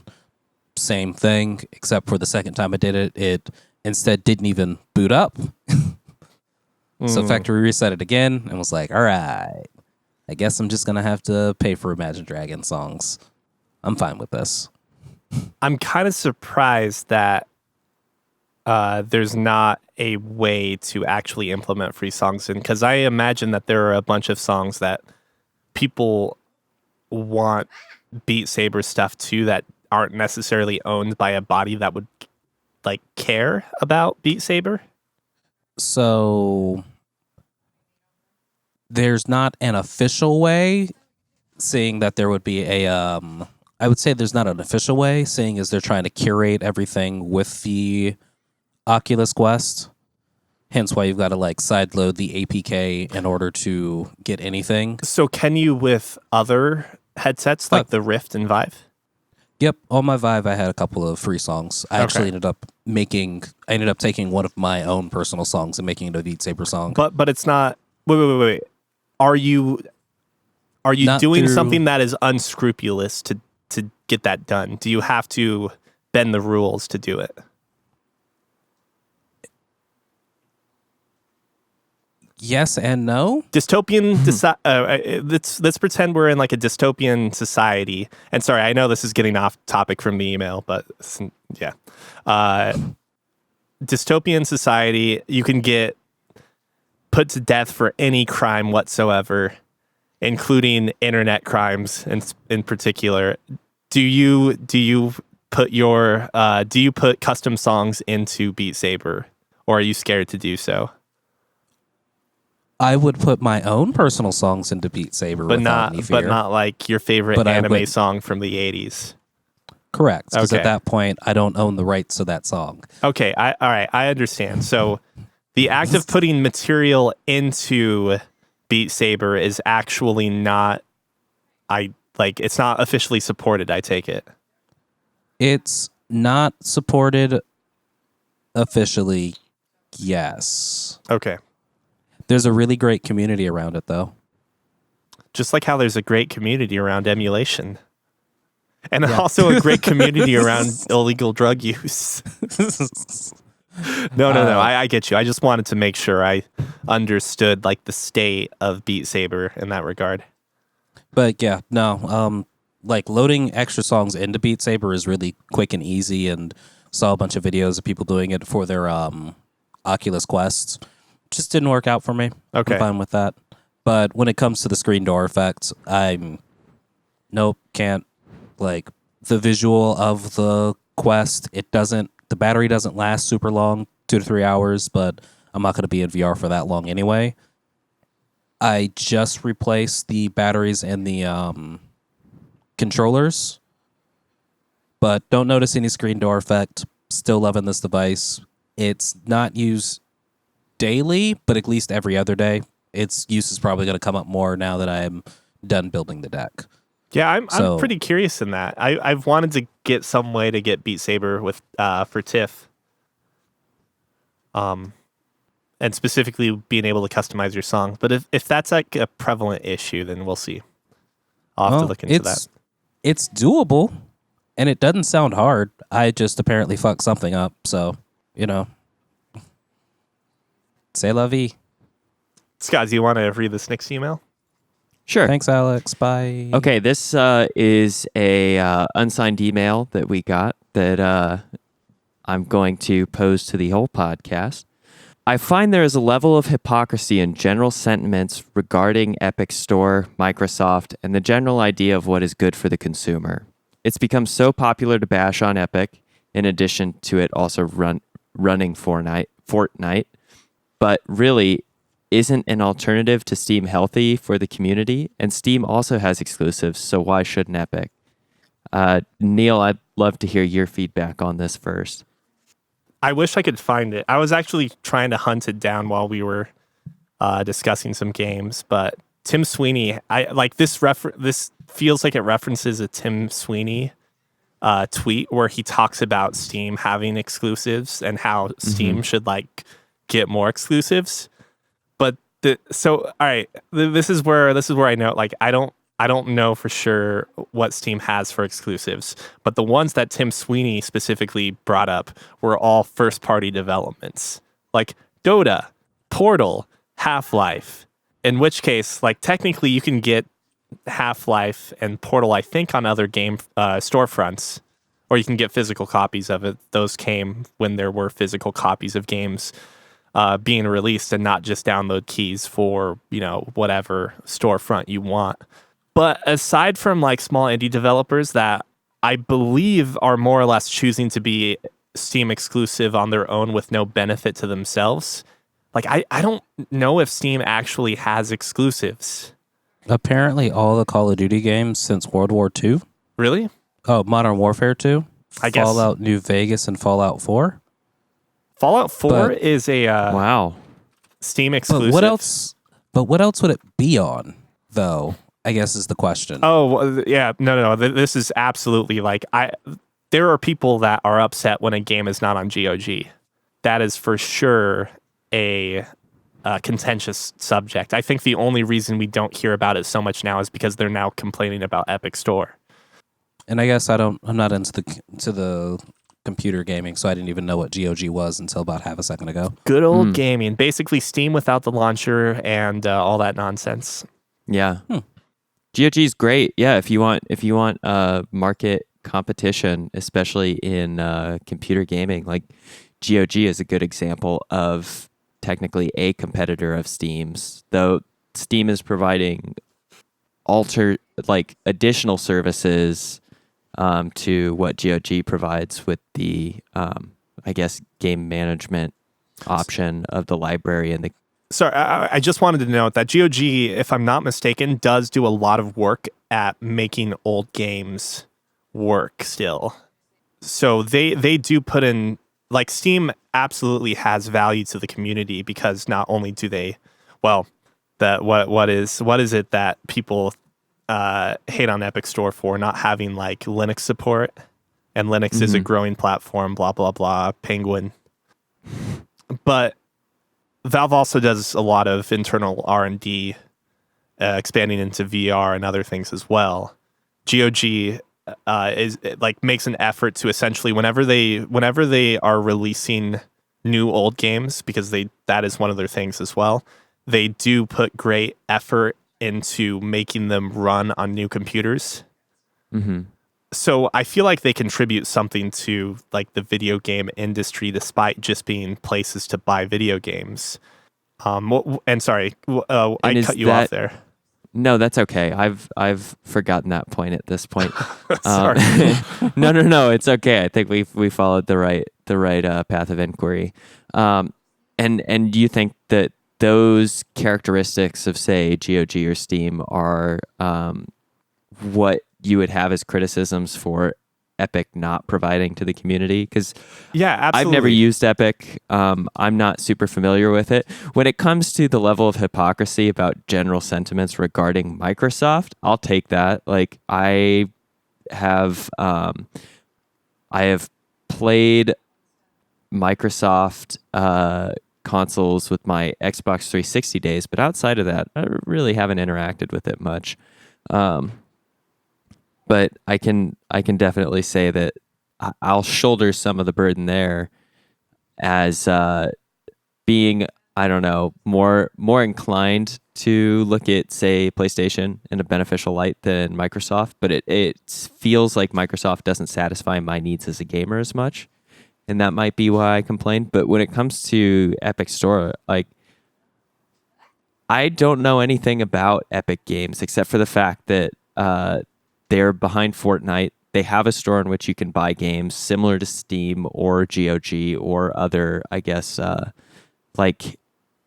Same thing, except for the second time I did it, it instead didn't even boot up. So factory reset it again and was like, all right, I guess I'm just going to have to pay for Imagine Dragons songs. I'm fine with this. I'm kind of surprised that there's not a way to actually implement free songs in, because I imagine that there are a bunch of songs that people want Beat Saber stuff too that aren't necessarily owned by a body that would like care about Beat Saber. So there's not an official way, seeing that there would be I would say there's not an official way, seeing as they're trying to curate everything with the Oculus Quest. Hence why you've got to like sideload the APK in order to get anything. So can you with other headsets like the Rift and Vive? Yep, on my Vive I had a couple of free songs. I actually ended up taking one of my own personal songs and making it a Beat Saber song. But it's not. Wait. Are you Not doing through- something that is unscrupulous to get that done? Do you have to bend the rules to do it? Yes and no. Dystopian. Let's pretend we're in like a dystopian society. And sorry, I know this is getting off topic from the email, but yeah, dystopian society. You can get put to death for any crime whatsoever, including internet crimes, in particular. Do you put custom songs into Beat Saber, or are you scared to do so? I would put my own personal songs into Beat Saber, But without any fear. not like your favorite But I anime would- song from the 80s. Correct, because Okay. at that point I don't own the rights to that song. Okay, all right, I understand. So the act of putting material into Beat Saber is actually not it's not officially supported, I take it. It's not supported officially, yes. Okay. There's a really great community around it, though. Just like how there's a great community around emulation. And also a great community around illegal drug use. No. I get you. I just wanted to make sure I understood like the state of Beat Saber in that regard. But yeah, no. Like loading extra songs into Beat Saber is really quick and easy, and saw a bunch of videos of people doing it for their Oculus Quests. Just didn't work out for me. Okay. I'm fine with that. But when it comes to the screen door effect, can't. Like the visual of the Quest, the battery doesn't last super long, 2 to 3 hours, but I'm not going to be in VR for that long anyway. I just replaced the batteries in the controllers, but don't notice any screen door effect. Still loving this device. It's not used daily, but at least every other day. Its use is probably going to come up more now that I'm done building the deck. Yeah, I'm pretty curious in that. I've wanted to get some way to get Beat Saber with for TIFF. And specifically being able to customize your song. But if that's like a prevalent issue, then we'll see. I'll have to look into that. It's doable. And it doesn't sound hard. I just apparently fucked something up. So, c'est la vie. Scott, do you want to read this next email? Sure. Thanks, Alex. Bye. Okay, this is a unsigned email that we got that I'm going to pose to the whole podcast. I find there is a level of hypocrisy in general sentiments regarding Epic Store, Microsoft, and the general idea of what is good for the consumer. It's become so popular to bash on Epic, in addition to it also running Fortnite, but really, isn't an alternative to Steam healthy for the community? And Steam also has exclusives, so why shouldn't Epic? Neil, I'd love to hear your feedback on this first. I wish I could find it. I was actually trying to hunt it down while we were discussing some games, but Tim Sweeney, this feels like it references a Tim Sweeney tweet where he talks about Steam having exclusives and how Steam should get more exclusives. But all right, this is where I know I don't know for sure what Steam has for exclusives, but the ones that Tim Sweeney specifically brought up were all first-party developments, like Dota, Portal, Half-Life. In which case, technically, you can get Half-Life and Portal, I think, on other game storefronts, or you can get physical copies of it. Those came when there were physical copies of games being released, and not just download keys for whatever storefront you want. But aside from small indie developers that I believe are more or less choosing to be Steam exclusive on their own with no benefit to themselves, I don't know if Steam actually has exclusives. Apparently, all the Call of Duty games since World War II. Really? Oh, Modern Warfare 2. I guess. Fallout New Vegas and Fallout 4. Fallout 4 is a wow Steam exclusive. But what else would it be on, though? I guess is the question. Oh, yeah. No. This is absolutely there are people that are upset when a game is not on GOG. That is for sure a contentious subject. I think the only reason we don't hear about it so much now is because they're now complaining about Epic Store. And I guess I'm not into the computer gaming, so I didn't even know what GOG was until about half a second ago. Good old gaming. Basically Steam without the launcher and all that nonsense. Yeah. GOG is great. Yeah, if you want market competition, especially in computer gaming, GOG is a good example of technically a competitor of Steam's, though Steam is providing additional services to what GOG provides with the game management option of the library and the. Sorry, I just wanted to note that GOG, if I'm not mistaken, does do a lot of work at making old games work still. So they do put in, Steam absolutely has value to the community because not only do they, what is it that people hate on Epic Store for not having Linux support, and Linux is a growing platform, blah, blah, blah, Penguin. But Valve also does a lot of internal R&D, expanding into VR and other things as well. GOG makes an effort to essentially whenever they are releasing new old games, because that is one of their things as well. They do put great effort into making them run on new computers. Mm-hmm. So I feel like they contribute something to the video game industry, despite just being places to buy video games. And sorry, I cut you off there. No, that's okay. I've forgotten that point at this point. Sorry. No, it's okay. I think we followed the right path of inquiry. And do you think that those characteristics of, say, GOG or Steam are what you would have as criticisms for Epic not providing to the community? Because yeah, absolutely. I've never used Epic. I'm not super familiar with it. When it comes to the level of hypocrisy about general sentiments regarding Microsoft, I'll take that. I have played Microsoft consoles with my Xbox 360 days, but outside of that, I really haven't interacted with it much. but I can definitely say that I'll shoulder some of the burden there as being, I don't know, more inclined to look at, say, PlayStation in a beneficial light than Microsoft, but it feels like Microsoft doesn't satisfy my needs as a gamer as much, and that might be why I complain. But when it comes to Epic Store, like, I don't know anything about Epic Games except for the fact that they're behind Fortnite. They have a store in which you can buy games similar to Steam or GOG or other, I guess, like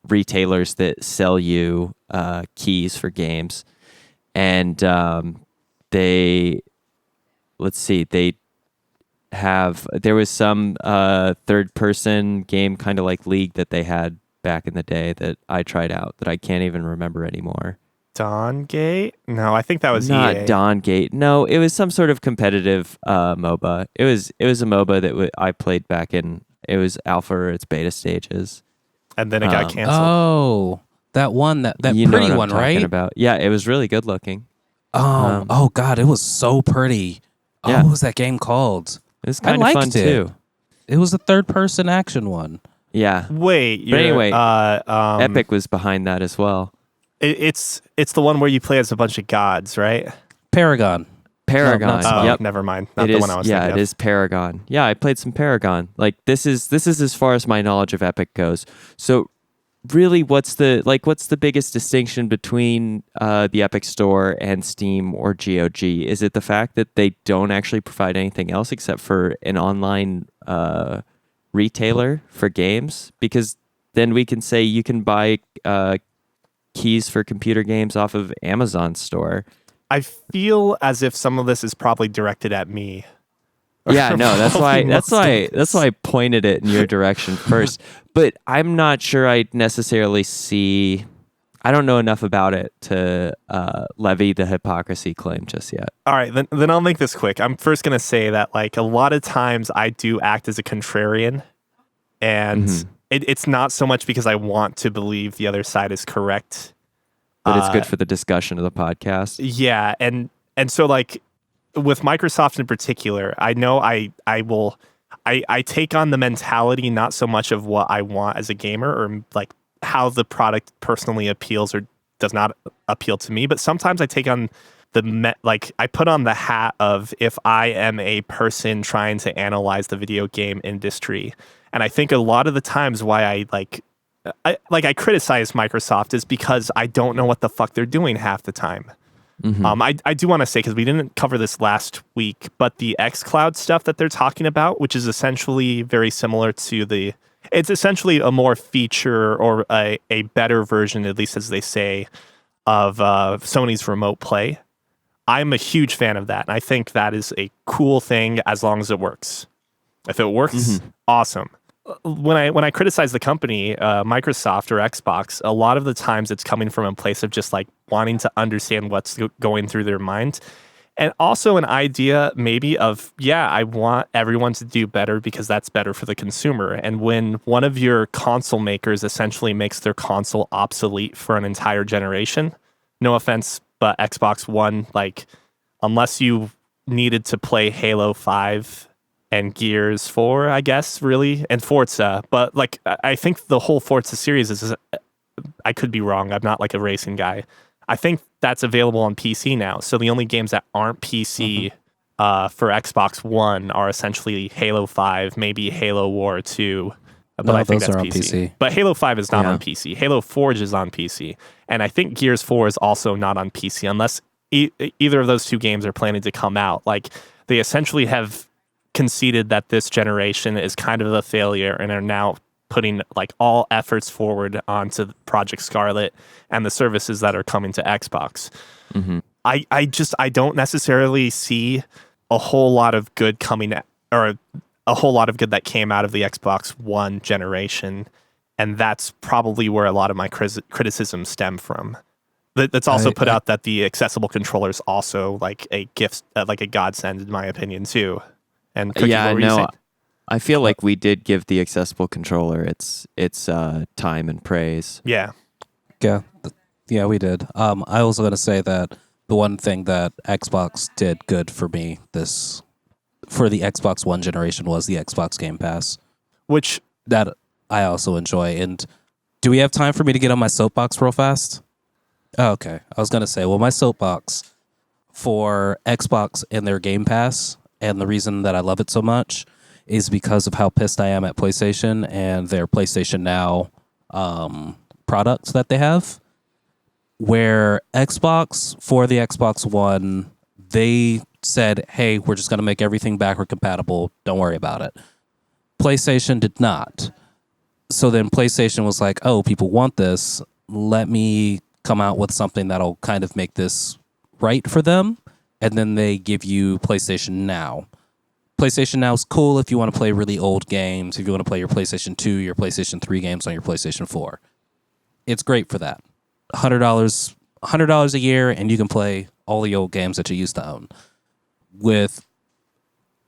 retailers that sell you keys for games. And there was some third person game kind of like League that they had back in the day that I tried out that I can't even remember anymore. Dawngate? No, I think that was not EA. Dawngate. No, it was some sort of competitive MOBA. It was a MOBA that I played back in, it was alpha or its beta stages. And then it got canceled. Oh, that one, that You know pretty what I'm one, talking right? about. Yeah, it was really good looking. Oh God, it was so pretty. Yeah. Oh, what was that game called? It was kind of fun too. It was a third-person action one. Yeah. Wait, But anyway, Epic. Epic was behind that as well. It's the one where you play as a bunch of gods, right? Paragon. Paragon. not Oh, Yep. never mind. Not It the is, one I was yeah, thinking it of. is Paragon. Yeah, I played some Paragon. Like this is as far as my knowledge of Epic goes. So really, what's the biggest distinction between the Epic Store and Steam or GOG? Is it the fact that they don't actually provide anything else except for an online retailer for games? Because then we can say you can buy keys for computer games off of Amazon store. I feel as if some of this is probably directed at me. Yeah, no, that's why Most of that's why I pointed it in your direction first. But I'm not sure I necessarily see. I don't know enough about it to levy the hypocrisy claim just yet. All right, then I'll make this quick. I'm first going to say that like a lot of times I do act as a contrarian, and it's not so much because I want to believe the other side is correct. But it's good for the discussion of the podcast. Yeah, and so like with Microsoft in particular, I know I take on the mentality not so much of what I want as a gamer or like how the product personally appeals or does not appeal to me, but sometimes I take on I put on the hat of if I am a person trying to analyze the video game industry. And I think a lot of the times why I criticize Microsoft is because I don't know what the fuck they're doing half the time. I do want to say, because we didn't cover this last week, but the xCloud stuff that they're talking about, which is essentially very similar to it's essentially a more feature or a better version, at least as they say, of Sony's remote play. I'm a huge fan of that. And I think that is a cool thing as long as it works. If it works, awesome. When I criticize the company, Microsoft or Xbox, a lot of the times it's coming from a place of just like wanting to understand what's going through their mind. And also an idea maybe of, yeah, I want everyone to do better because that's better for the consumer. And when one of your console makers essentially makes their console obsolete for an entire generation, no offense, but Xbox One, like, unless you needed to play Halo 5 and Gears 4, I guess, really, and Forza. But like, I think the whole Forza series is, I could be wrong. I'm not like a racing guy. I think that's available on PC now. So the only games that aren't PC for Xbox One are essentially Halo 5, maybe Halo War 2. But No, I think those that's are on PC. But Halo 5 is not on PC. Halo Forge is on PC. And I think Gears 4 is also not on PC unless either of those two games are planning to come out. Like, they essentially have conceded that this generation is kind of a failure and are now putting like all efforts forward onto Project Scarlet and the services that are coming to Xbox. I don't necessarily see a whole lot of good coming or a whole lot of good that came out of the Xbox One generation, and that's probably where a lot of my criticism stem from. That's also put out that the accessible controller is also like a gift, like a godsend in my opinion too. And Cookie, what were you saying? I feel like we did give the accessible controller its time and praise. Yeah. Yeah, we did. I was going to say that the one thing that Xbox did good for me for the Xbox One generation was the Xbox Game Pass, which that I also enjoy. And do we have time for me to get on my soapbox real fast? Oh, okay. I was going to say, well, my soapbox for Xbox and their Game Pass, and the reason that I love it so much is because of how pissed I am at PlayStation and their PlayStation Now products that they have. Where Xbox, for the Xbox One, they said, hey, we're just going to make everything backward compatible. Don't worry about it. PlayStation did not. So then PlayStation was like, oh, people want this. Let me come out with something that'll kind of make this right for them. And then they give you PlayStation Now. PlayStation Now is cool if you want to play really old games, if you want to play your PlayStation 2, your PlayStation 3 games on your PlayStation 4. It's great for that. $100 a year, and you can play all the old games that you used to own. With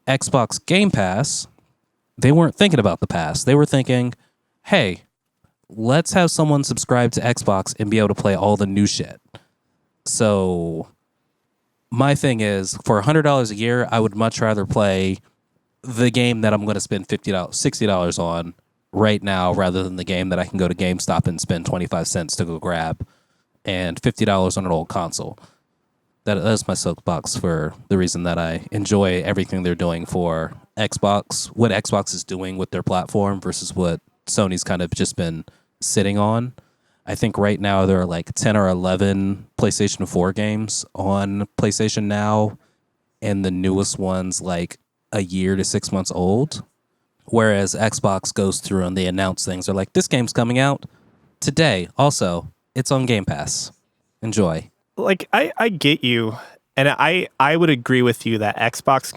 Xbox Game Pass, they weren't thinking about the past. They were thinking, hey, let's have someone subscribe to Xbox and be able to play all the new shit. So my thing is, for $100 a year, I would much rather play the game that I'm going to spend $50, $60 on right now rather than the game that I can go to GameStop and spend 25 cents to go grab and $50 on an old console. That's my soapbox for the reason that I enjoy everything they're doing for Xbox, what Xbox is doing with their platform versus what Sony's kind of just been sitting on. I think right now there are like 10 or 11 PlayStation 4 games on PlayStation Now, and the newest one's like a year to 6 months old. Whereas Xbox goes through and they announce things. They're like, this game's coming out today. Also, it's on Game Pass. Enjoy. Like, I get you, and I would agree with you that Xbox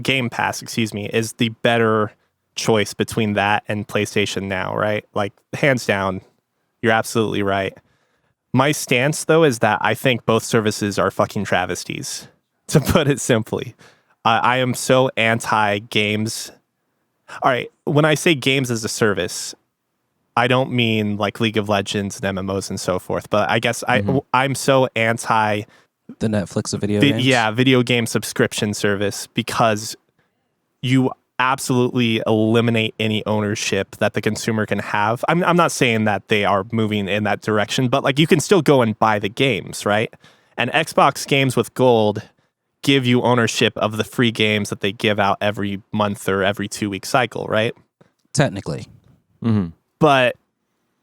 Game Pass, is the better choice between that and PlayStation Now, right? Like, hands down, you're absolutely right. My stance, though, is that I think both services are fucking travesties, to put it simply. I am so anti-games. All right, when I say games as a service, I don't mean like League of Legends and MMOs and so forth, but I guess I'm so anti the Netflix of video games. Yeah, video game subscription service, because you absolutely eliminate any ownership that the consumer can have. I'm not saying that they are moving in that direction, but like you can still go and buy the games, right? And Xbox games with gold give you ownership of the free games that they give out every month or every 2-week cycle, right? Technically. Mm-hmm. But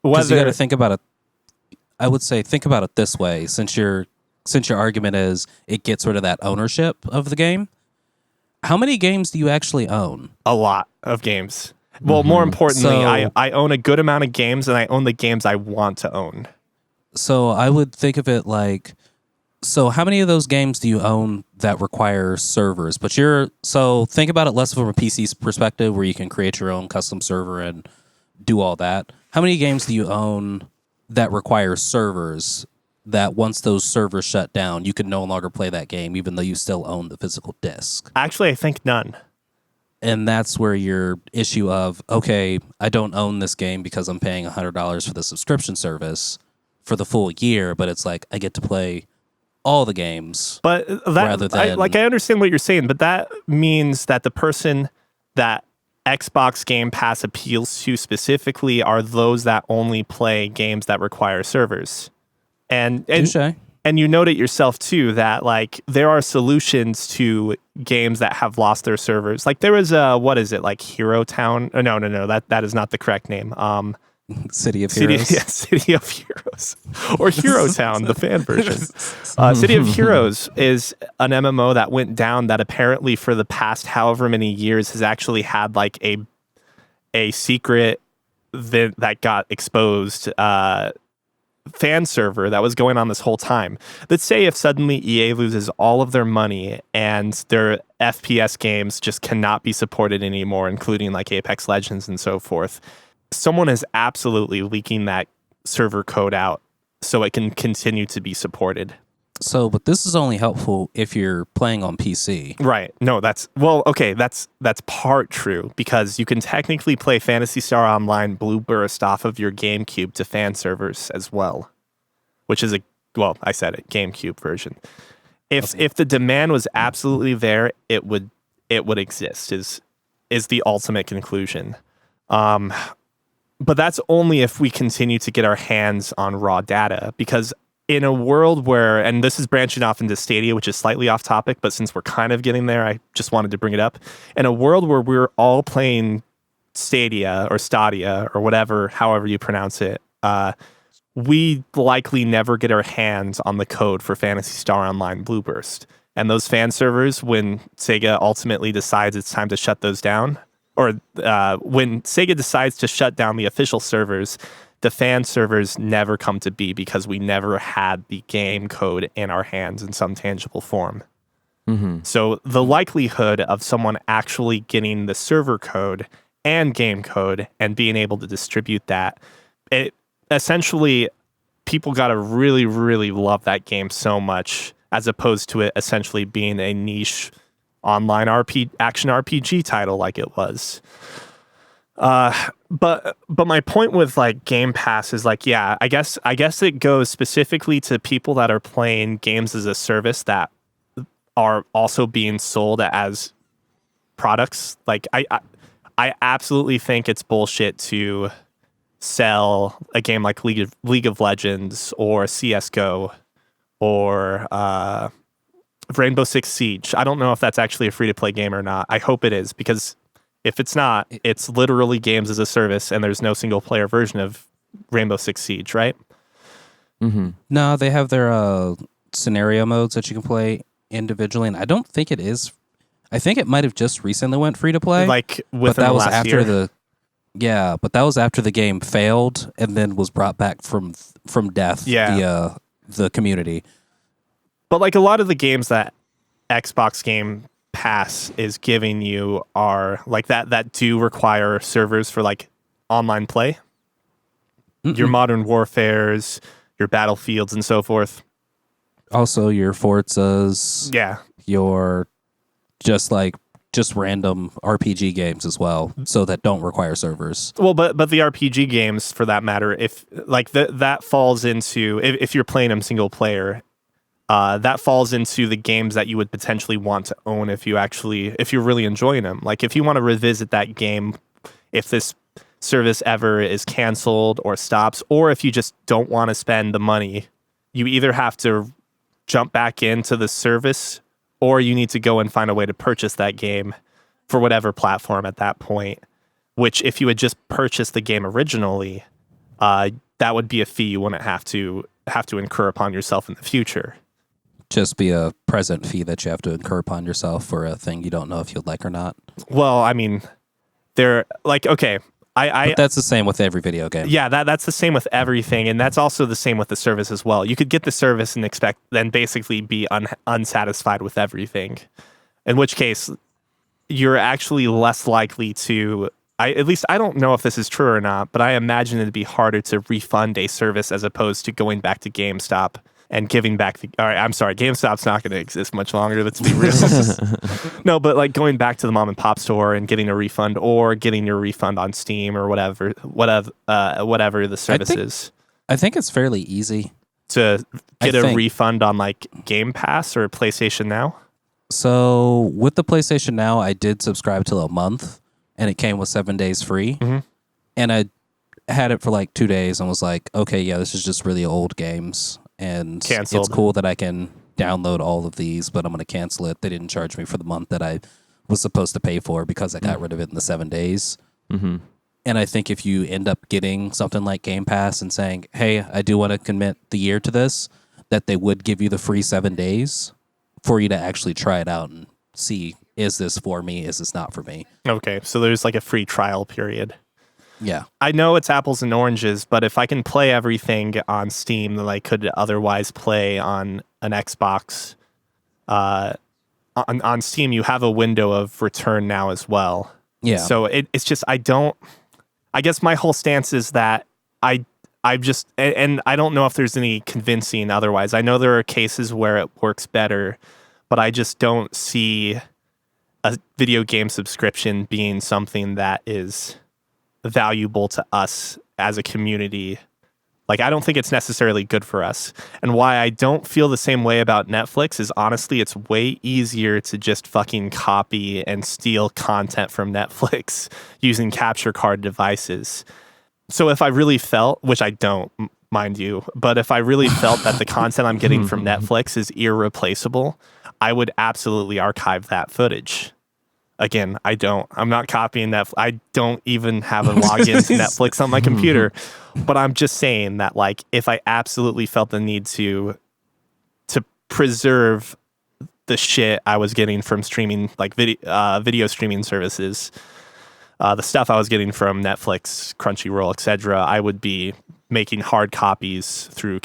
whether you got to think about it, I would say think about it this way: since your argument is it gets rid of that ownership of the game, how many games do you actually own? A lot of games. Well, more importantly, So, I own a good amount of games, and I own the games I want to own. So I would think of it like, so how many of those games do you own that require servers? But so think about it less from a PC perspective, where you can create your own custom server and do all that. How many games do you own that require servers that once those servers shut down, you can no longer play that game, even though you still own the physical disc? Actually, I think none. And that's where your issue of, okay, I don't own this game because I'm paying $100 for the subscription service for the full year, but it's like I get to play all the games. But that, rather than, I understand what you're saying, but that means that the person that Xbox Game Pass appeals to specifically are those that only play games that require servers. And you note it yourself too, that like there are solutions to games that have lost their servers. Like there was like Hero Town? Oh, no, that is not the correct name. City of Heroes. City of Heroes. Or Hero Town, the fan version. City of Heroes is an MMO that went down that apparently for the past however many years has actually had like a secret that got exposed fan server that was going on this whole time. Let's say if suddenly EA loses all of their money and their FPS games just cannot be supported anymore, including like Apex Legends and so forth. Someone is absolutely leaking that server code out so it can continue to be supported. So, but this is only helpful if you're playing on PC. Right. No, that's part true, because you can technically play Phantasy Star Online Blue Burst off of your GameCube to fan servers as well, which is I said it, GameCube version. if the demand was absolutely there, it would exist. Is the ultimate conclusion. But that's only if we continue to get our hands on raw data, because in a world where, and this is branching off into Stadia, which is slightly off topic, but since we're kind of getting there, I just wanted to bring it up. In a world where we're all playing Stadia or Stadia or whatever, however you pronounce it, we likely never get our hands on the code for Phantasy Star Online Blueburst. And those fan servers, when Sega ultimately decides it's time to shut those down, or when Sega decides to shut down the official servers, the fan servers never come to be because we never had the game code in our hands in some tangible form. Mm-hmm. So the likelihood of someone actually getting the server code and game code and being able to distribute that, it essentially, people got to really, really love that game so much, as opposed to it essentially being a niche online action RPG title like it was. But my point with like Game Pass is like, yeah, I guess it goes specifically to people that are playing games as a service that are also being sold as products. Like I absolutely think it's bullshit to sell a game like League of Legends or CS:GO or Rainbow Six Siege. I don't know if that's actually a free-to-play game or not. I hope it is, because if it's not, it's literally games as a service, and there's no single-player version of Rainbow Six Siege, right? Mm-hmm. No, they have their scenario modes that you can play individually, and I don't think it is. I think it might have just recently went free to play. Like but within that the was last after year. but that was after the game failed and then was brought back from death via the community. But like a lot of the games that Xbox Game Pass is giving you are like that do require servers for like online play. Mm-mm. Your Modern Warfares, your Battlefields, and so forth. Also, your Forzas, Yeah. your just random RPG games as well, so that don't require servers. Well, but the RPG games, for that matter, if like that falls into, if you're playing them single player, that falls into the games that you would potentially want to own if you're really enjoying them. Like if you want to revisit that game, if this service ever is canceled or stops, or if you just don't want to spend the money, you either have to jump back into the service, or you need to go and find a way to purchase that game for whatever platform at that point, which if you had just purchased the game originally, that would be a fee you wouldn't have to incur upon yourself in the future. Just be a present fee that you have to incur upon yourself for a thing you don't know if you'd like or not. Well, I mean, they're like, okay, But that's the same with every video game. yeah, that's the same with everything, and that's also the same with the service as well. You could get the service and then basically be unsatisfied with everything, in which case you're actually less likely to. At least I don't know if this is true or not, but I imagine it'd be harder to refund a service as opposed to going back to GameStop and giving back all right, I'm sorry, GameStop's not going to exist much longer, let's be real. No, but like going back to the mom and pop store and getting a refund, or getting your refund on Steam or whatever the service is. I think it's fairly easy To get a refund on like Game Pass or PlayStation Now? So with the PlayStation Now, I did subscribe to a month, and it came with 7 days free. Mm-hmm. And I had it for like 2 days and was like, okay, yeah, this is just really old games. And Canceled. It's cool that I can download all of these, but I'm going to cancel it. They didn't charge me for the month that I was supposed to pay for because I got rid of it in the 7 days. Mm-hmm. And I think if you end up getting something like Game Pass and saying, hey, I do want to commit the year to this, that they would give you the free 7 days for you to actually try it out and see, is this for me? Is this not for me? Okay, so there's like a free trial period. Yeah. I know it's apples and oranges, but if I can play everything on Steam that I could otherwise play on an Xbox, on Steam, you have a window of return now as well. Yeah. So it's just, I guess my whole stance is that I just, and I don't know if there's any convincing otherwise. I know there are cases where it works better, but I just don't see a video game subscription being something that is valuable to us as a community Like, I don't think it's necessarily good for us. And why I don't feel the same way about Netflix is, honestly, it's way easier to just fucking copy and steal content from Netflix using capture card devices. So if I really felt, which I don't, mind you, but if I really felt that the content I'm getting from Netflix is irreplaceable, I would absolutely archive that footage. Again, I'm not copying that. I don't even have a login to Netflix on my computer, but I'm just saying that, like, if I absolutely felt the need to preserve the shit I was getting from streaming, like video streaming services, the stuff I was getting from Netflix, Crunchyroll, etc., I would be making hard copies through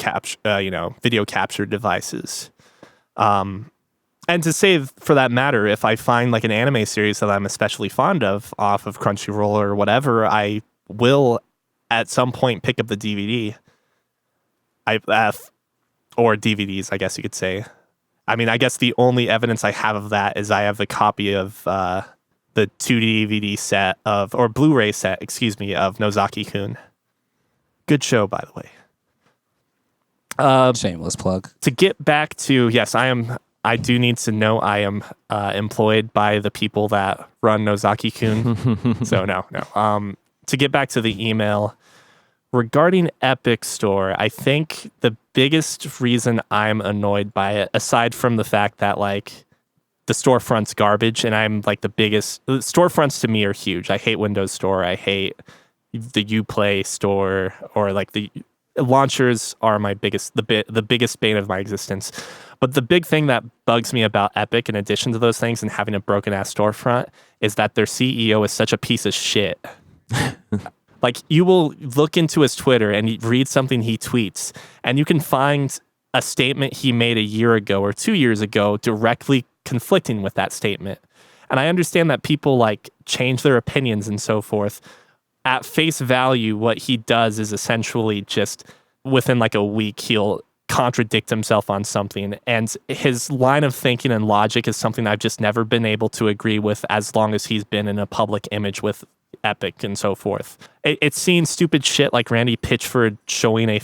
video capture devices. And to say, for that matter, if I find like an anime series that I'm especially fond of off of Crunchyroll or whatever, I will at some point pick up the DVD. Or DVDs, I guess you could say. I mean, I guess the only evidence I have of that is I have the copy of the 2 DVD set or Blu-ray set, of Nozaki-kun. Good show, by the way. Shameless plug. To get back to, yes, I do need to know I am employed by the people that run Nozaki-kun. So no. To get back to the email, regarding Epic Store, I think the biggest reason I'm annoyed by it, aside from the fact that, like, the storefront's garbage, and I'm like storefronts to me are huge. I hate Windows Store. I hate the Uplay Store, or like the launchers are the biggest bane of my existence. But the big thing that bugs me about Epic, in addition to those things and having a broken ass storefront, is that their CEO is such a piece of shit. Like, you will look into his Twitter and read something he tweets, and you can find a statement he made a year ago or 2 years ago directly conflicting with that statement. And I understand that people like change their opinions and so forth. At face value, what he does is essentially just within like a week, he'll contradict himself on something. And his line of thinking and logic is something I've just never been able to agree with as long as he's been in a public image with Epic and so forth. It's seen stupid shit like Randy Pitchford showing a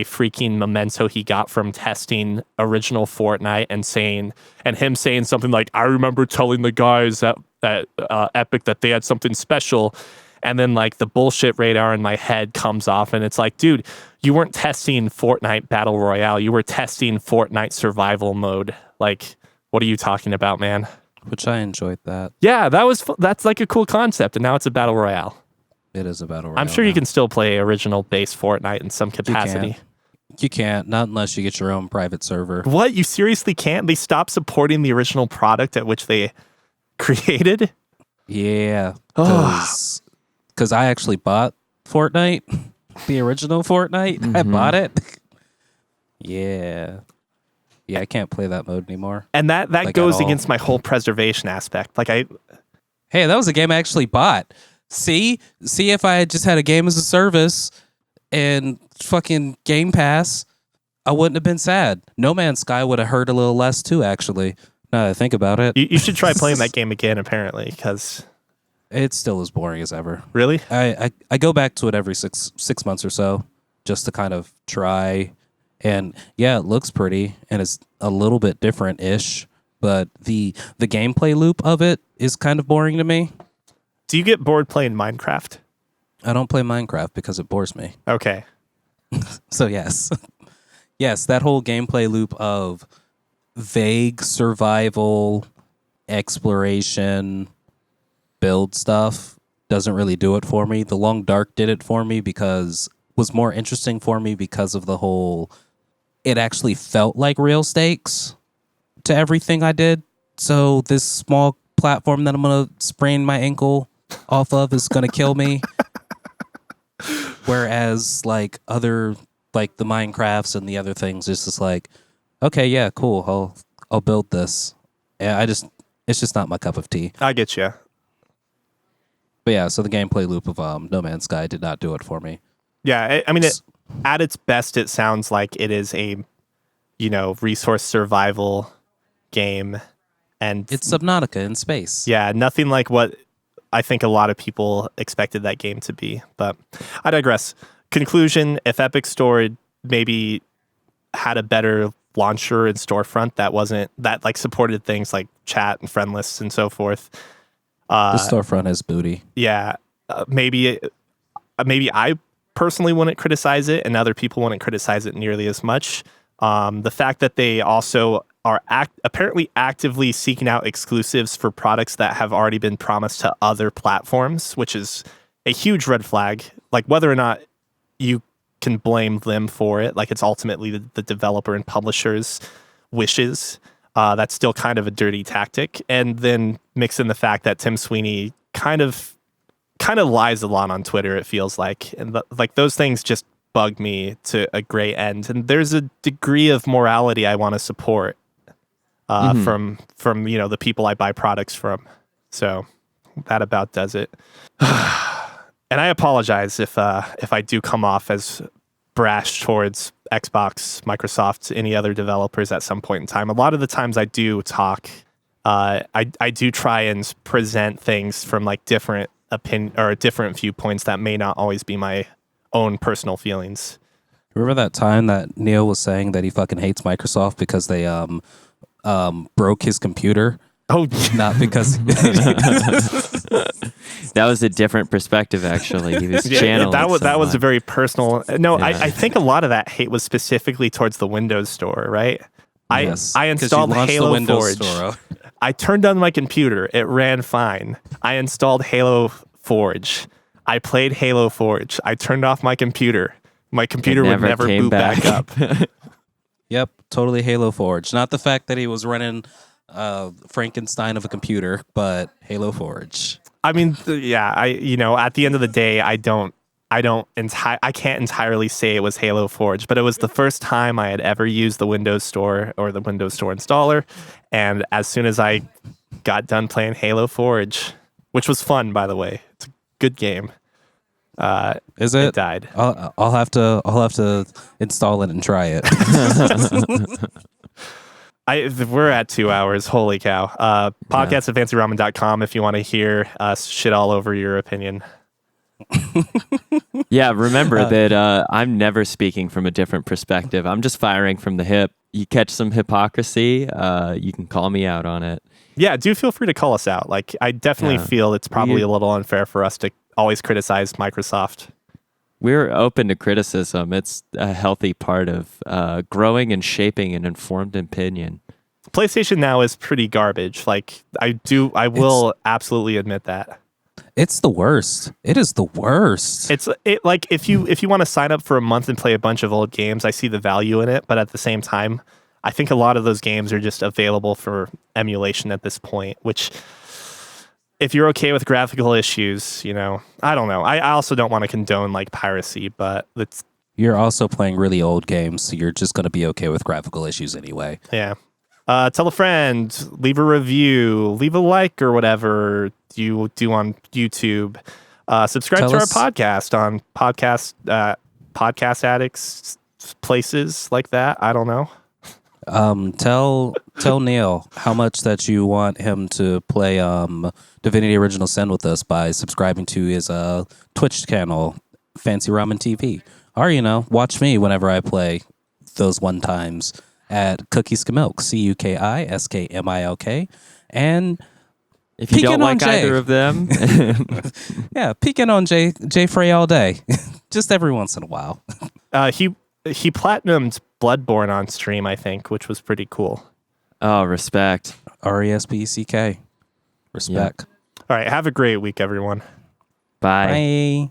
freaking memento he got from testing original Fortnite and him saying something like, I remember telling the guys at Epic that they had something special. And then like the bullshit radar in my head comes off, and it's like, dude, you weren't testing Fortnite Battle Royale. You were testing Fortnite survival mode. Like, what are you talking about, man? Which I enjoyed that. Yeah, that's like a cool concept, and now it's a Battle Royale. It is a Battle Royale. I'm sure you can still play original base Fortnite in some capacity. You can't, not unless you get your own private server. What? You seriously can't? They stopped supporting the original product at which they created? Yeah. Because I actually bought Fortnite, the original Fortnite. Mm-hmm. I bought it. Yeah. Yeah, I can't play that mode anymore. And that like goes against my whole preservation aspect. Like Hey, that was a game I actually bought. See if I had just had a game as a service and fucking Game Pass, I wouldn't have been sad. No Man's Sky would have hurt a little less too, actually. Now that I think about it. You should try playing that game again, apparently, because it's still as boring as ever. Really? I go back to it every six months or so just to kind of try. And yeah, it looks pretty and it's a little bit different-ish, but the gameplay loop of it is kind of boring to me. Do you get bored playing Minecraft? I don't play Minecraft because it bores me. Okay. So yes. Yes, that whole gameplay loop of vague survival, exploration, build stuff doesn't really do it for me. The Long Dark did it for me was more interesting for me because of the whole, it actually felt like real stakes to everything I did. So this small platform that I'm going to sprain my ankle off of is going to kill me. Whereas like other, like the Minecrafts and the other things, it's just like, okay, yeah, cool. I'll build this. Yeah, it's just not my cup of tea. I get you. But yeah, so the gameplay loop of No Man's Sky did not do it for me. Yeah, I mean, at its best, it sounds like it is a, resource survival game, and it's Subnautica in space. Yeah, nothing like what I think a lot of people expected that game to be. But I digress. conclusion, if Epic Store maybe had a better launcher and storefront that like supported things like chat and friend lists and so forth. The storefront is booty. Yeah, maybe I personally wouldn't criticize it, and other people wouldn't criticize it nearly as much. The fact that they also are apparently actively seeking out exclusives for products that have already been promised to other platforms, which is a huge red flag. Like, whether or not you can blame them for it, like, it's ultimately the developer and publisher's wishes. That's still kind of a dirty tactic. And then mix in the fact that Tim Sweeney kind of lies a lot on Twitter, it feels like. And like, those things just bug me to a great end. And there's a degree of morality I want to support from the people I buy products from. So that about does it. And I apologize if I do come off as brash towards Xbox, Microsoft, any other developers at some point in time. A lot of the times I do talk, I do try and present things from like different opinion or different viewpoints that may not always be my own personal feelings. Remember that time that Neil was saying that he fucking hates Microsoft because they broke his computer? Oh, not because that was a different perspective. Actually, he was channeling. That was a very personal. No, Yeah. I think a lot of that hate was specifically towards the Windows Store, right? Yes, I installed Halo Windows Forge. Store. I turned on my computer. It ran fine. I installed Halo Forge. I played Halo Forge. I turned off my computer. My computer would never boot back up. Yep, totally Halo Forge. Not the fact that he was running Frankenstein of a computer, but Halo Forge. I mean, yeah, at the end of the day, I can't entirely say it was Halo Forge, but it was the first time I had ever used the Windows Store or the Windows Store installer. And as soon as I got done playing Halo Forge, which was fun, by the way, it's a good game. Is it? It died. I'll have to install it and try it. We're at 2 hours. Holy cow. Podcast at fancyramen.com if you want to hear us shit all over your opinion. Yeah, remember that I'm never speaking from a different perspective. I'm just firing from the hip. You catch some hypocrisy, you can call me out on it. Yeah, do feel free to call us out. Like, I definitely feel it's probably a little unfair for us to always criticize Microsoft. We're open to criticism. It's a healthy part of growing and shaping an informed opinion. PlayStation Now is pretty garbage. Like, I will absolutely admit that. It's the worst. It is the worst. Like, if you want to sign up for a month and play a bunch of old games, I see the value in it. But at the same time, I think a lot of those games are just available for emulation at this point, which, if you're okay with graphical issues, I don't know. I also don't want to condone like piracy, but You're also playing really old games, so you're just going to be okay with graphical issues anyway. Yeah. Tell a friend, leave a review, leave a like or whatever you do on YouTube. Subscribe to our podcast on podcast addicts, places like that. I don't know. Tell Neil how much that you want him to play Divinity Original Sin with us by subscribing to his Twitch channel, Fancy Ramen TV. Or, watch me whenever I play those one times at Cuki Skimilk, Cukiskmilk. And if you don't like either of them, yeah, peeking on Jay Frey all day, just every once in a while. He platinumed Bloodborne on stream, I think, which was pretty cool. Oh, respect. RESPECK. Respect. All right, have a great week, everyone. Bye. Bye.